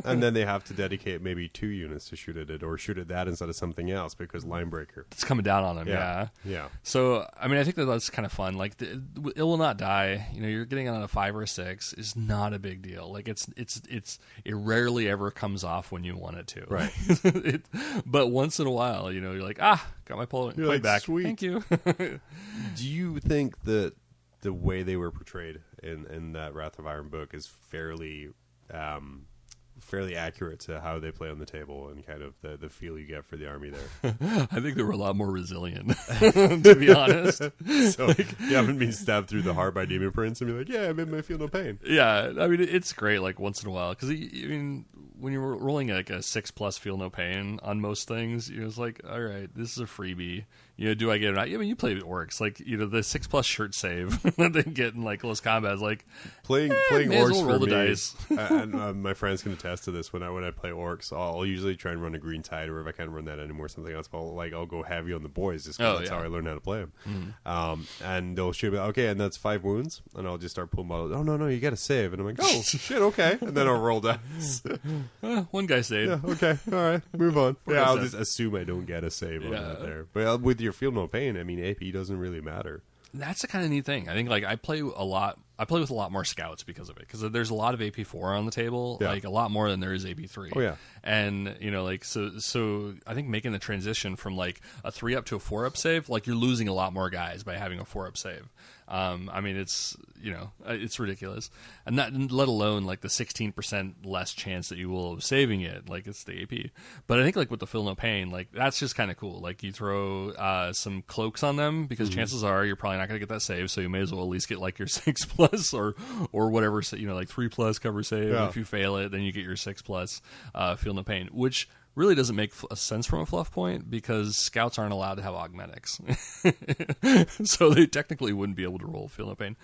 And then they have to dedicate maybe 2 units to shoot at it, or shoot at that instead of something else because line breaker. It's coming down on them, yeah. So, I mean, I think that's kind of fun. Like, it will not die. You know, you're getting it on a 5 or a 6 is not a big deal. Like, it rarely ever comes off when you want it to. Right. But once in a while, you know, you're like, got my point like, back. Sweet. Thank you. Do you think that the way they were portrayed in that Wrath of Iron book is fairly accurate to how they play on the table and kind of the feel you get for the army there? I think they were a lot more resilient, to be honest. So you haven't been stabbed through the heart by Demon Prince and be like, I made me feel no pain. Yeah, I mean, it's great like once in a while because, I mean, when you're rolling like a 6+ feel no pain on most things, you're just like, all right, this is a freebie. You know, do I get it? I mean, you play with orcs, like, you know, the 6+ shirt save that they get in like close combat is like playing orcs roll for the me. Dice. And my friends can attest to this. When I play orcs, I'll usually try and run a green tide, or if I can't run that anymore, something else. I'll go heavy on the boys just because that's how I learned how to play them. And they'll shoot me, okay, and that's 5 wounds, and I'll just start pulling bottles. Oh no, you got to save, and I'm like, oh shit, okay, and then I'll roll dice. One guy saved. Yeah, okay, all right, move on. I'll just assume I don't get a save on that there. But with your feel no pain, I mean, AP doesn't really matter. That's the kind of neat thing. I think like I play with a lot more scouts because of it, because there's a lot of AP4 on the table, like a lot more than there is AP3. Oh yeah. And you know, like so I think making the transition from like a 3-up to a 4-up save, like you're losing a lot more guys by having a 4-up save. I mean, it's, you know, it's ridiculous, and not let alone like the 16% less chance that you will of saving it. Like it's the AP, but I think like with the Feel No Pain, like that's just kind of cool. Like you throw some cloaks on them because chances are you're probably not going to get that save, so you may as well at least get like your 6+ or whatever, you know, like 3+ cover save. If you fail it, then you get your 6+ Feel No Pain, which really doesn't make sense from a fluff point because scouts aren't allowed to have augmentics. So they technically wouldn't be able to roll Feel No Pain.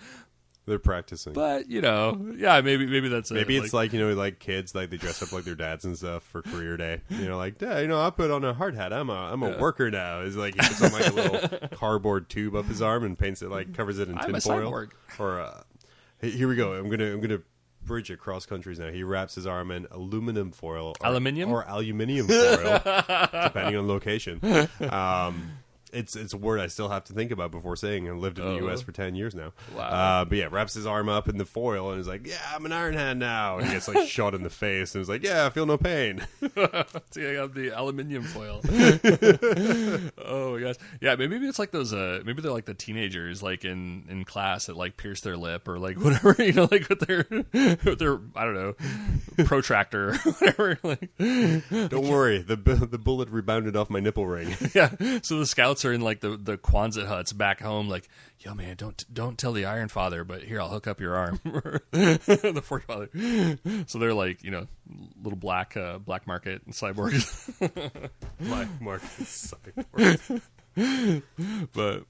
They're practicing. But, you know, yeah, maybe that's maybe it's like, you know, like kids, like they dress up like their dads and stuff for career day. You know, like, Dad, you know, I put on a hard hat. I'm a worker now. It's like he puts on like a little cardboard tube up his arm and paints it, like covers it in tin foil. Or here we go. I'm gonna bridge across countries now. He wraps his arm in aluminum foil, aluminium foil, depending on location. It's a word I still have to think about before saying. I lived in the U.S. for 10 years now. Wow. But yeah, wraps his arm up in the foil and is like, yeah, I'm an Iron Hand now. And he gets like shot in the face and is like, yeah, I feel no pain. See, I got the aluminium foil. Oh my gosh. Yeah, maybe it's like those, maybe they're like the teenagers like in class that like pierce their lip or like whatever, like with their, I don't know, protractor or whatever. Like, don't worry, the bullet rebounded off my nipple ring. Yeah. So the scouts are in like the Quonset huts back home, like, yo man, don't tell the Iron Father, but here I'll hook up your arm. The Forefather. So they're like, little black market cyborgs. Black market cyborgs. But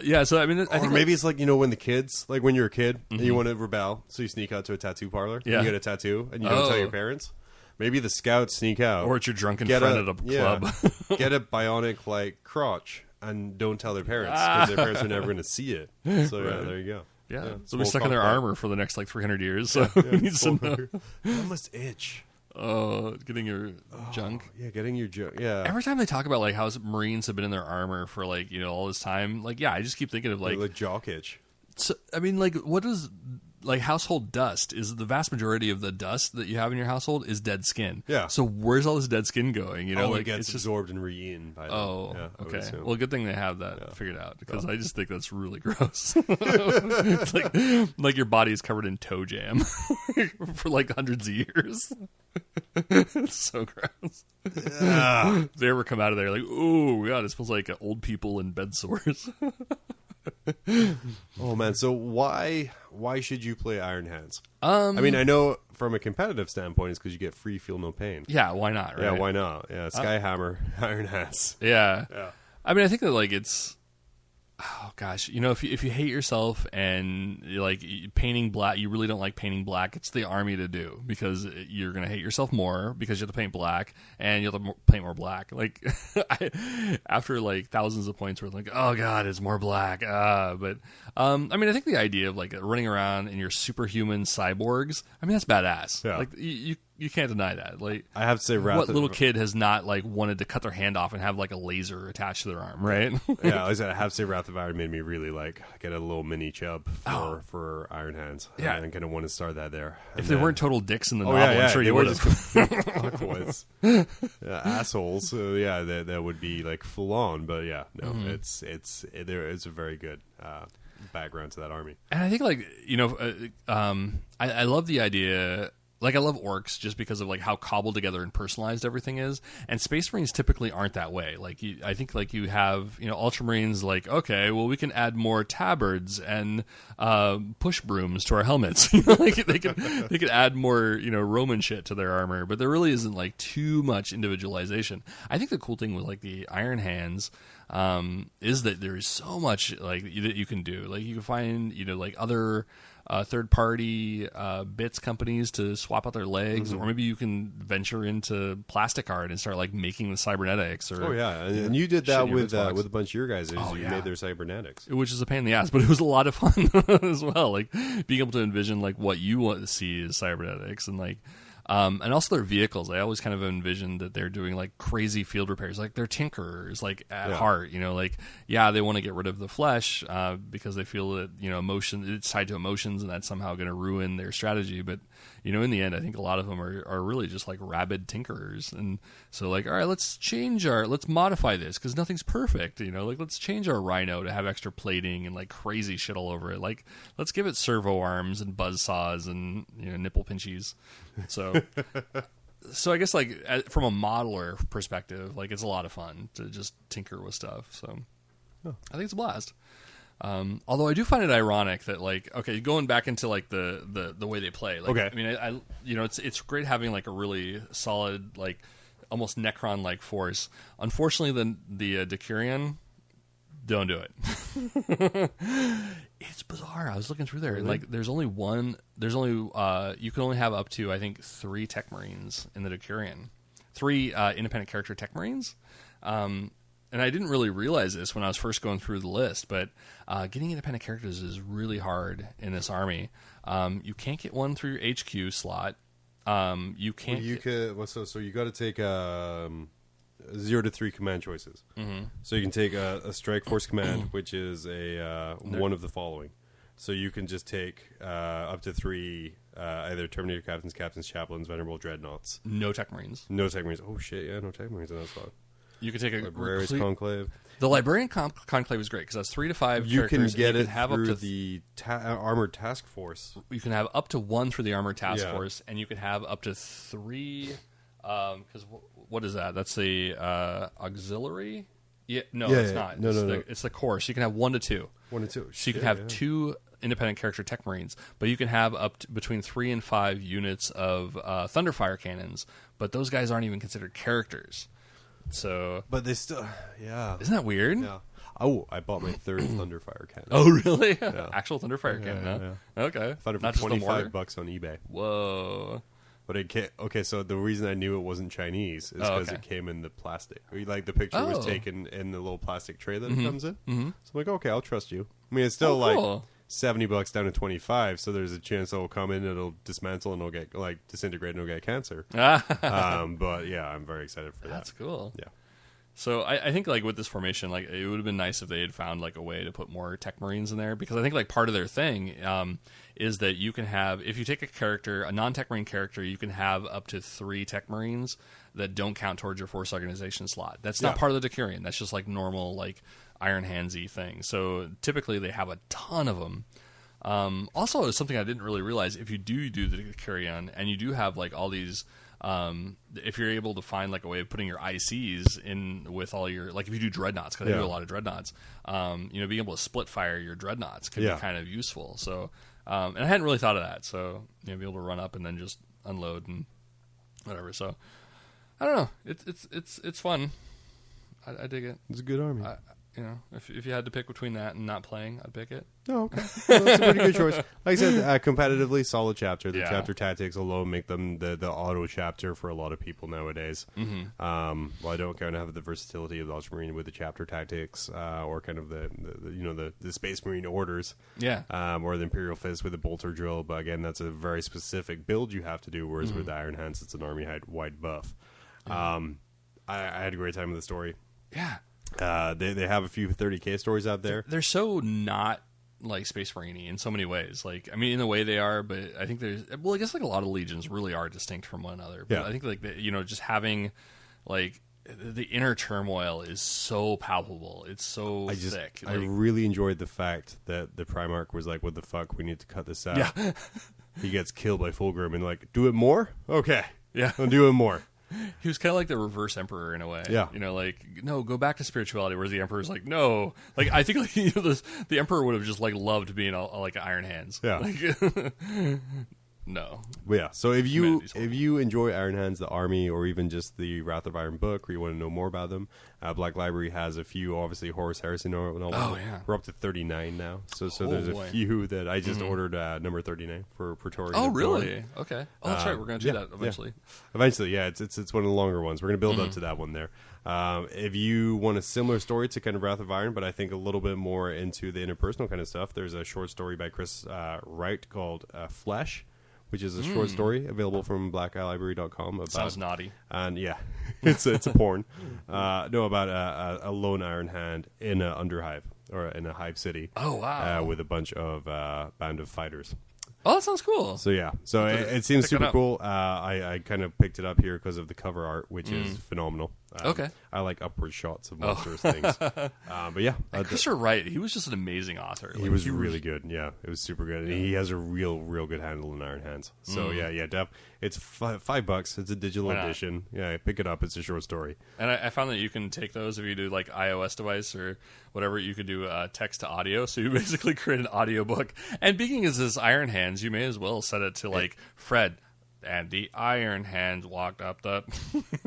yeah, so I mean, I think maybe it's like when the kids, like when you're a kid and you want to rebel, so you sneak out to a tattoo parlor. Yeah. And you get a tattoo and you don't tell your parents. Maybe the scouts sneak out, or it's your drunken friend at a club. Get a bionic like crotch and don't tell their parents because their parents are never going to see it. So yeah, there you go. Yeah, they'll be stuck in their armor for the next like 300 years. So who needs to know? I must itch. Oh, getting your junk. Yeah, getting your junk. Yeah. Every time they talk about like how Marines have been in their armor for like all this time, like I just keep thinking of like jock itch. So I mean, like, what is like household dust? Is the vast majority of the dust that you have in your household is dead skin? Yeah. So where's all this dead skin going? Like it gets absorbed and re-eaten by them. Oh, yeah, okay. Well, good thing they have that figured out because I just think that's really gross. It's like your body is covered in toe jam for like hundreds of years. It's so gross. Yeah. They ever come out of there like, oh god, it smells like old people in bed sores. Oh man, so why should you play Iron Hands? I mean, I know from a competitive standpoint, it's because you get free, feel no pain. Yeah, why not? Right? Yeah, why not? Yeah, Skyhammer, Iron Hands. Yeah. I mean, I think that like it's. Oh gosh, if you hate yourself and like painting black, you really don't like painting black. It's the army to do because you're gonna hate yourself more because you have to paint black and you have to paint more black. Like after like thousands of points, we're like, oh god, it's more black. But I mean, I think the idea of like running around in your superhuman cyborgs, I mean, that's badass. Yeah. Like you can't deny that. Like I have to say, what little kid has not like wanted to cut their hand off and have like a laser attached to their arm, right? Yeah, I have to say, Wrath of Iron made me really like get a little mini chub for Iron Hands. Yeah, and kind of want to start that there. If they weren't total dicks in the novel, I'm sure you would have. Assholes. So yeah, that would be like full on. But yeah, no, it's a very good background to that army. And I think like I love the idea. Like, I love orcs just because of, like, how cobbled together and personalized everything is. And Space Marines typically aren't that way. Like, I think, like, you have, Ultramarines, like, okay, well, we can add more tabards and push brooms to our helmets. Like, they could add more, Roman shit to their armor. But there really isn't, like, too much individualization. I think the cool thing with, like, the Iron Hands is that there is so much, like, that you can do. Like, you can find, like, other... third-party bits companies to swap out their legs, or maybe you can venture into plastic art and start like making the cybernetics. Or and you did that with a bunch of your guys. You made their cybernetics, which is a pain in the ass, but it was a lot of fun as well. Like being able to envision like what you want to see as cybernetics, and like. And also their vehicles. I always kind of envisioned that they're doing like crazy field repairs, like they're tinkerers, like at heart. Like they want to get rid of the flesh because they feel that it's tied to emotions, and that's somehow going to ruin their strategy. But in the end, I think a lot of them are really just like rabid tinkerers, and so like, all right, let's modify this because nothing's perfect. Like let's change our rhino to have extra plating and like crazy shit all over it. Like let's give it servo arms and buzz saws and nipple pinchies. So I guess like from a modeler perspective, like it's a lot of fun to just tinker with stuff. So I think it's a blast. Although I do find it ironic that like, okay, going back into like the way they play. Like, okay. I mean, I it's great having like a really solid, like almost Necron like force. Unfortunately, the Decurion, don't do it. It's bizarre. I was looking through there, and like, there's only you can only have up to I think 3 Tech Marines in the Decurion, 3 independent character Tech Marines. And I didn't really realize this when I was first going through the list, but getting independent characters is really hard in this army. You can't get one through your HQ slot. You can't. So you got to take. 0 to 3 command choices. Mm-hmm. So you can take a strike force command, which is a one of the following. So you can just take up to 3 either Terminator captains, captains, chaplains, venerable dreadnoughts. No tech marines. No tech marines. Oh shit! Yeah, no tech marines in that spot. You can take a Librarius Conclave. The Librarian Conclave is great because that's 3 to 5 you characters. Can get you it can have through up to the Armored Task Force. You can have up to 1 through the Armored Task Force, and you can have up to 3. Because what is that? That's the auxiliary. Yeah, it's not. No. It's the course. You can have 1 to 2. 1 to 2. So you can have 2 independent character tech marines, but you can have up to between 3 and 5 units of Thunderfire cannons. But those guys aren't even considered characters. So, but they still, isn't that weird? Yeah. Oh, I bought my 3rd Thunderfire cannon. Oh, really? Yeah. Actual Thunderfire cannon. Huh? Yeah. Okay. I found it for Not just the mortar? $25 on eBay. Whoa. But it can't. Okay, so the reason I knew it wasn't Chinese is because it came in the plastic. Like the picture was taken in the little plastic tray that it comes in. Mm-hmm. So I'm like, okay, I'll trust you. I mean, it's still cool. $70 down to 25, so there's a chance it'll come in, it'll dismantle, and it'll get disintegrate, and it'll get cancer. But yeah, I'm very excited for that. That's cool. Yeah. So I think like with this formation, like it would have been nice if they had found like a way to put more tech marines in there, because I think like part of their thing is that you can have, if you take a character, a non-tech marine character, you can have up to 3 tech marines that don't count towards your force organization slot. That's not part of the Decurion. That's just like normal like Iron Handsy thing. So typically they have a ton of them. Also, something I didn't really realize, if you do the Decurion and you do have like all these. If you're able to find like a way of putting your ICs in with all your, like if you do dreadnoughts, because I do a lot of dreadnoughts, being able to split fire your dreadnoughts can be kind of useful. So, and I hadn't really thought of that. So, be able to run up and then just unload and whatever. So, I don't know. It's fun. I dig it. It's a good army. If you had to pick between that and not playing, I'd pick it. Oh, okay. Well, that's a pretty good choice. Like I said, competitively, solid chapter. The chapter tactics alone make them the auto chapter for a lot of people nowadays. Mm-hmm. Well, I don't kind of have the versatility of the Ultramarine with the chapter tactics, or kind of the Space Marine orders. Yeah. Or the Imperial Fist with the bolter drill. But again, that's a very specific build you have to do, whereas with the Iron Hands, it's an army-wide buff. I had a great time with the story. Yeah. They have a few 30K stories out there. They're so not like Space Marine-y in so many ways. Like, I mean, in the way they are, but I think I guess like a lot of legions really are distinct from one another. But I think like just having like the inner turmoil is so palpable. It's so thick. I really enjoyed the fact that the Primarch was like, "What the fuck? We need to cut this out." Yeah. He gets killed by Fulgrim and like, "Do it more? Okay, yeah, I'll do it more." He was kind of like the reverse emperor in a way. Yeah. Like, no, go back to spirituality, whereas the emperor's like, no. Like, I think like, the emperor would have just like loved being like Iron Hands. Yeah. Like, no. But yeah, so if you enjoy Iron Hands, the army, or even just the Wrath of Iron book, or you want to know more about them, Black Library has a few, obviously, Horus Heresy novels. Oh, yeah. We're up to 39 now. So there's a few that I just ordered number 39 for Praetorian. Oh, really? Okay. Oh, that's right. We're going to do that eventually. Yeah. Eventually, yeah. It's one of the longer ones. We're going to build up to that one there. If you want a similar story to kind of Wrath of Iron, but I think a little bit more into the interpersonal kind of stuff, there's a short story by Chris Wright called Flesh, which is a short story available from blackeyelibrary.com. Sounds naughty. And yeah, it's a porn. About a lone Iron Hand in an underhive, or in a hive city. Oh, wow. With a bunch of band of fighters. Oh, that sounds cool. So yeah, it seems super cool. I kind of picked it up here because of the cover art, which is phenomenal. Okay. I like upward shots of monstrous things. But yeah, Christopher Wright, he was just an amazing author. He was really good. Yeah, it was super good. And he has a real good handle in Iron Hands. So yeah, it's $5. It's a digital edition. Yeah, pick it up. It's a short story. And I found that you can take those if you do like iOS device or whatever. You could do text to audio. So you basically create an audiobook. And being as this Iron Hands, you may as well set it to like Fred. And the Iron Hands walked up the.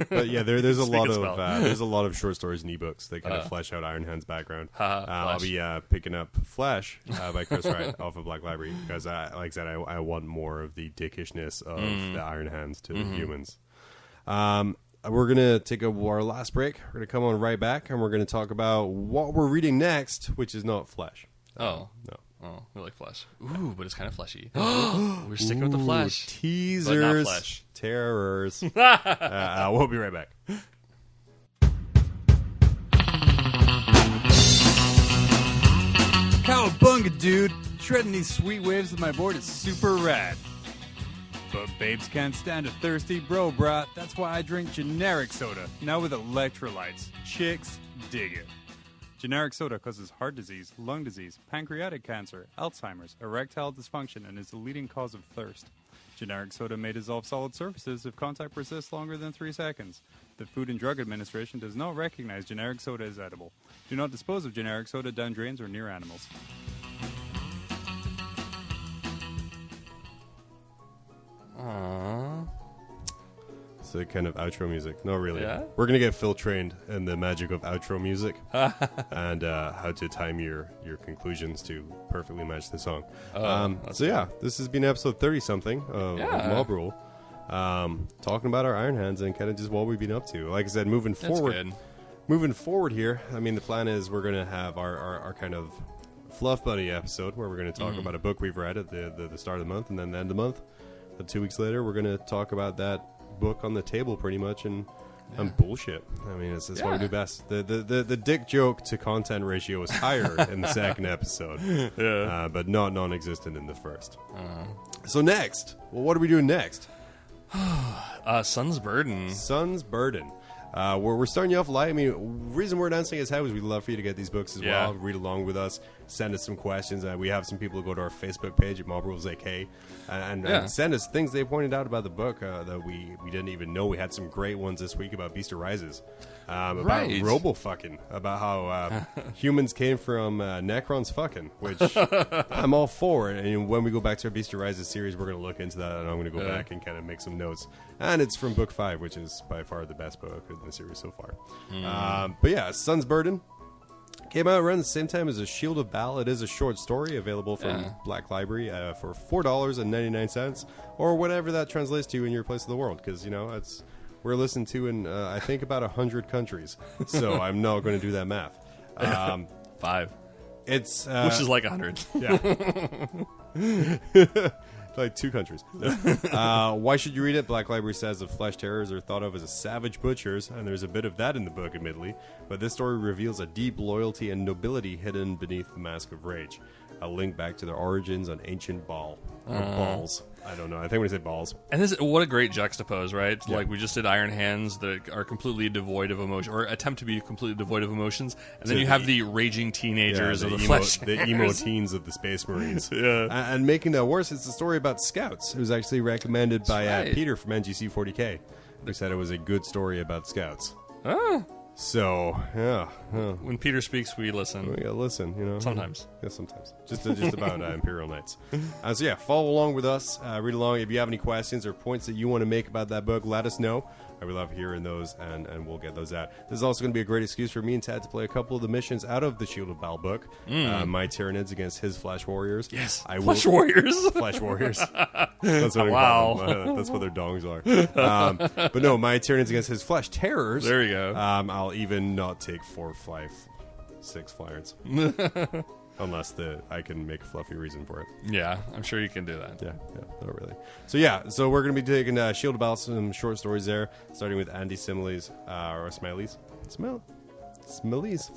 But yeah, there's a lot of short stories and ebooks that kind of flesh out Iron Hands' background. I'll be picking up Flesh by Chris Wright off of Black Library because, like I said, I want more of the dickishness of the Iron Hands to the humans. We're gonna take our last break. We're gonna come on right back, and we're gonna talk about what we're reading next, which is not Flesh. No. Oh, we like flesh. Ooh, but it's kind of fleshy. We're sticking with the flesh. Teasers. But not flesh. Terrors. We'll be right back. Yo, bunga, dude. Shredding these sweet waves with my board is super rad. But babes can't stand a thirsty bro, brah. That's why I drink generic soda, now with electrolytes. Chicks dig it. Generic soda causes heart disease, lung disease, pancreatic cancer, Alzheimer's, erectile dysfunction, and is the leading cause of thirst. Generic soda may dissolve solid surfaces if contact persists longer than 3 seconds. The Food and Drug Administration does not recognize generic soda as edible. Do not dispose of generic soda down drains or near animals. Aww. It's a kind of outro music. No, really. Yeah? We're going to get Phil trained in the magic of outro music and how to time your conclusions to perfectly match the song. This has been episode 30-something of Mob Rule. Talking about our Iron Hands and kind of just what we've been up to. Like I said, moving forward here, I mean, the plan is we're going to have our kind of Fluff Buddy episode where we're going to talk about a book we've read at the start of the month and then the end of the month. 2 weeks later, we're going to talk about that book on the table pretty much and bullshit. I mean, it's what we do best. The dick joke to content ratio is higher in the second episode, but not non-existent in the first. So next, what are we doing next? Sun's Burden. Sun's Burden. We're starting you off light. I mean, the reason we're announcing is we'd love for you to get these books as well. Read along with us. Send us some questions. We have some people who go to our Facebook page at Mob Rules AK and send us things they pointed out about the book that we didn't even know. We had some great ones this week about Beast Arises, about robo-fucking, about how humans came from Necrons fucking, which I'm all for. And when we go back to our Beast Arises series, we're going to look into that, and I'm going to go back and kind of make some notes. And it's from book 5, which is by far the best book in the series so far. But yeah, Sun's Burden came out around the same time as A Shield of Bal. It is a short story available from Black Library for $4.99 or whatever that translates to in your place of the world, because we're listened to in I think about 100 countries, so I'm not going to do that math. 5. It's which is like 100. Yeah. Like 2 countries. Why should you read it? Black Library says the flesh terrors are thought of as a savage butchers, and there's a bit of that in the book, admittedly. But this story reveals a deep loyalty and nobility hidden beneath the mask of rage. A link back to their origins on ancient balls. I don't know. I think when I say balls. And what a great juxtapose, right? Yeah. Like we just did Iron Hands that are completely devoid of emotion, or attempt to be completely devoid of emotions, and then you have the raging teenagers of the flesh. The emo teens of the Space Marines. And making that worse, it's a story about scouts. It was actually recommended by Peter from NGC 40K, who said it was a good story about scouts. So, when Peter speaks, we listen. We gotta listen, Sometimes. Yeah, sometimes. Just about Imperial Knights. So, follow along with us. Read along. If you have any questions or points that you want to make about that book, let us know. I would love hearing those, and we'll get those out. This is also going to be a great excuse for me and Ted to play a couple of the missions out of the Shield of Bal book. My Tyranids against his Flash Warriors. Yes, Flash Warriors. Flash Warriors. That's what that's what their dongs are. But no, my Tyranids against his Flash Terrors. There you go. I'll even not take 6 flyers. Unless I can make a fluffy reason for it. Yeah, I'm sure you can do that. Yeah, not really. So we're going to be taking Shield of Bal, some short stories there, starting with Andy Similes, or Smileys. Smileys.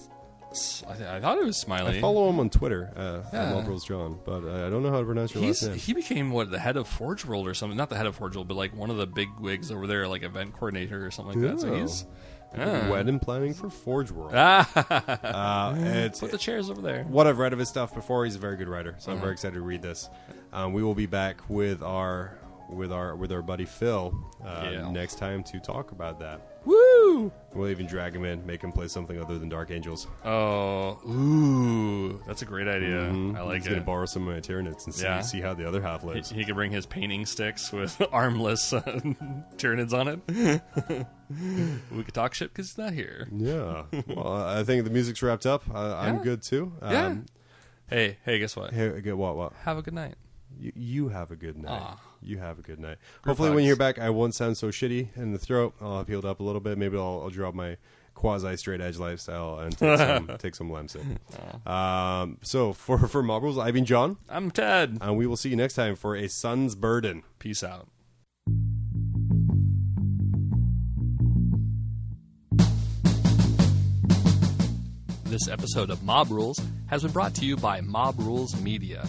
I thought it was Smiley. I follow him on Twitter, Marvel's John, but I don't know how to pronounce your last name. He became, the head of Forge World or something? Not the head of Forge World, but like one of the big wigs over there, like event coordinator or something like that. So he's... wedding planning for Forge World. Put the chairs over there. What I've read of his stuff before, he's a very good writer, so I'm very excited to read this. We will be back with our buddy Phil next time to talk about that. Woo! We'll even drag him in, make him play something other than Dark Angels. Oh, ooh, that's a great idea. I like it. He's going to borrow some of my Tyranids and see how the other half lives. He could bring his painting sticks with armless Tyranids on it. We could talk shit because he's not here. Yeah. Well, I think the music's wrapped up. I'm good too. Hey, guess what? Hey, get what? Have a good night. You have a good night. Aww. You have a good night. Hopefully when you're back, I won't sound so shitty in the throat. I'll have healed up a little bit. Maybe I'll drop my quasi-straight edge lifestyle and take some Lemsip. So for Mob Rules, I've been John. I'm Ted. And we will see you next time for A Sun's Burden. Peace out. This episode of Mob Rules has been brought to you by Mob Rules Media.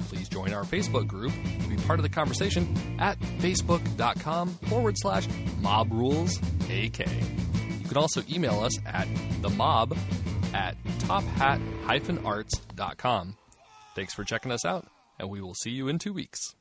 Please join our Facebook group to be part of the conversation at facebook.com/mobrulesak. You can also email us at themob@tophat-arts.com. Thanks for checking us out, and we will see you in 2 weeks.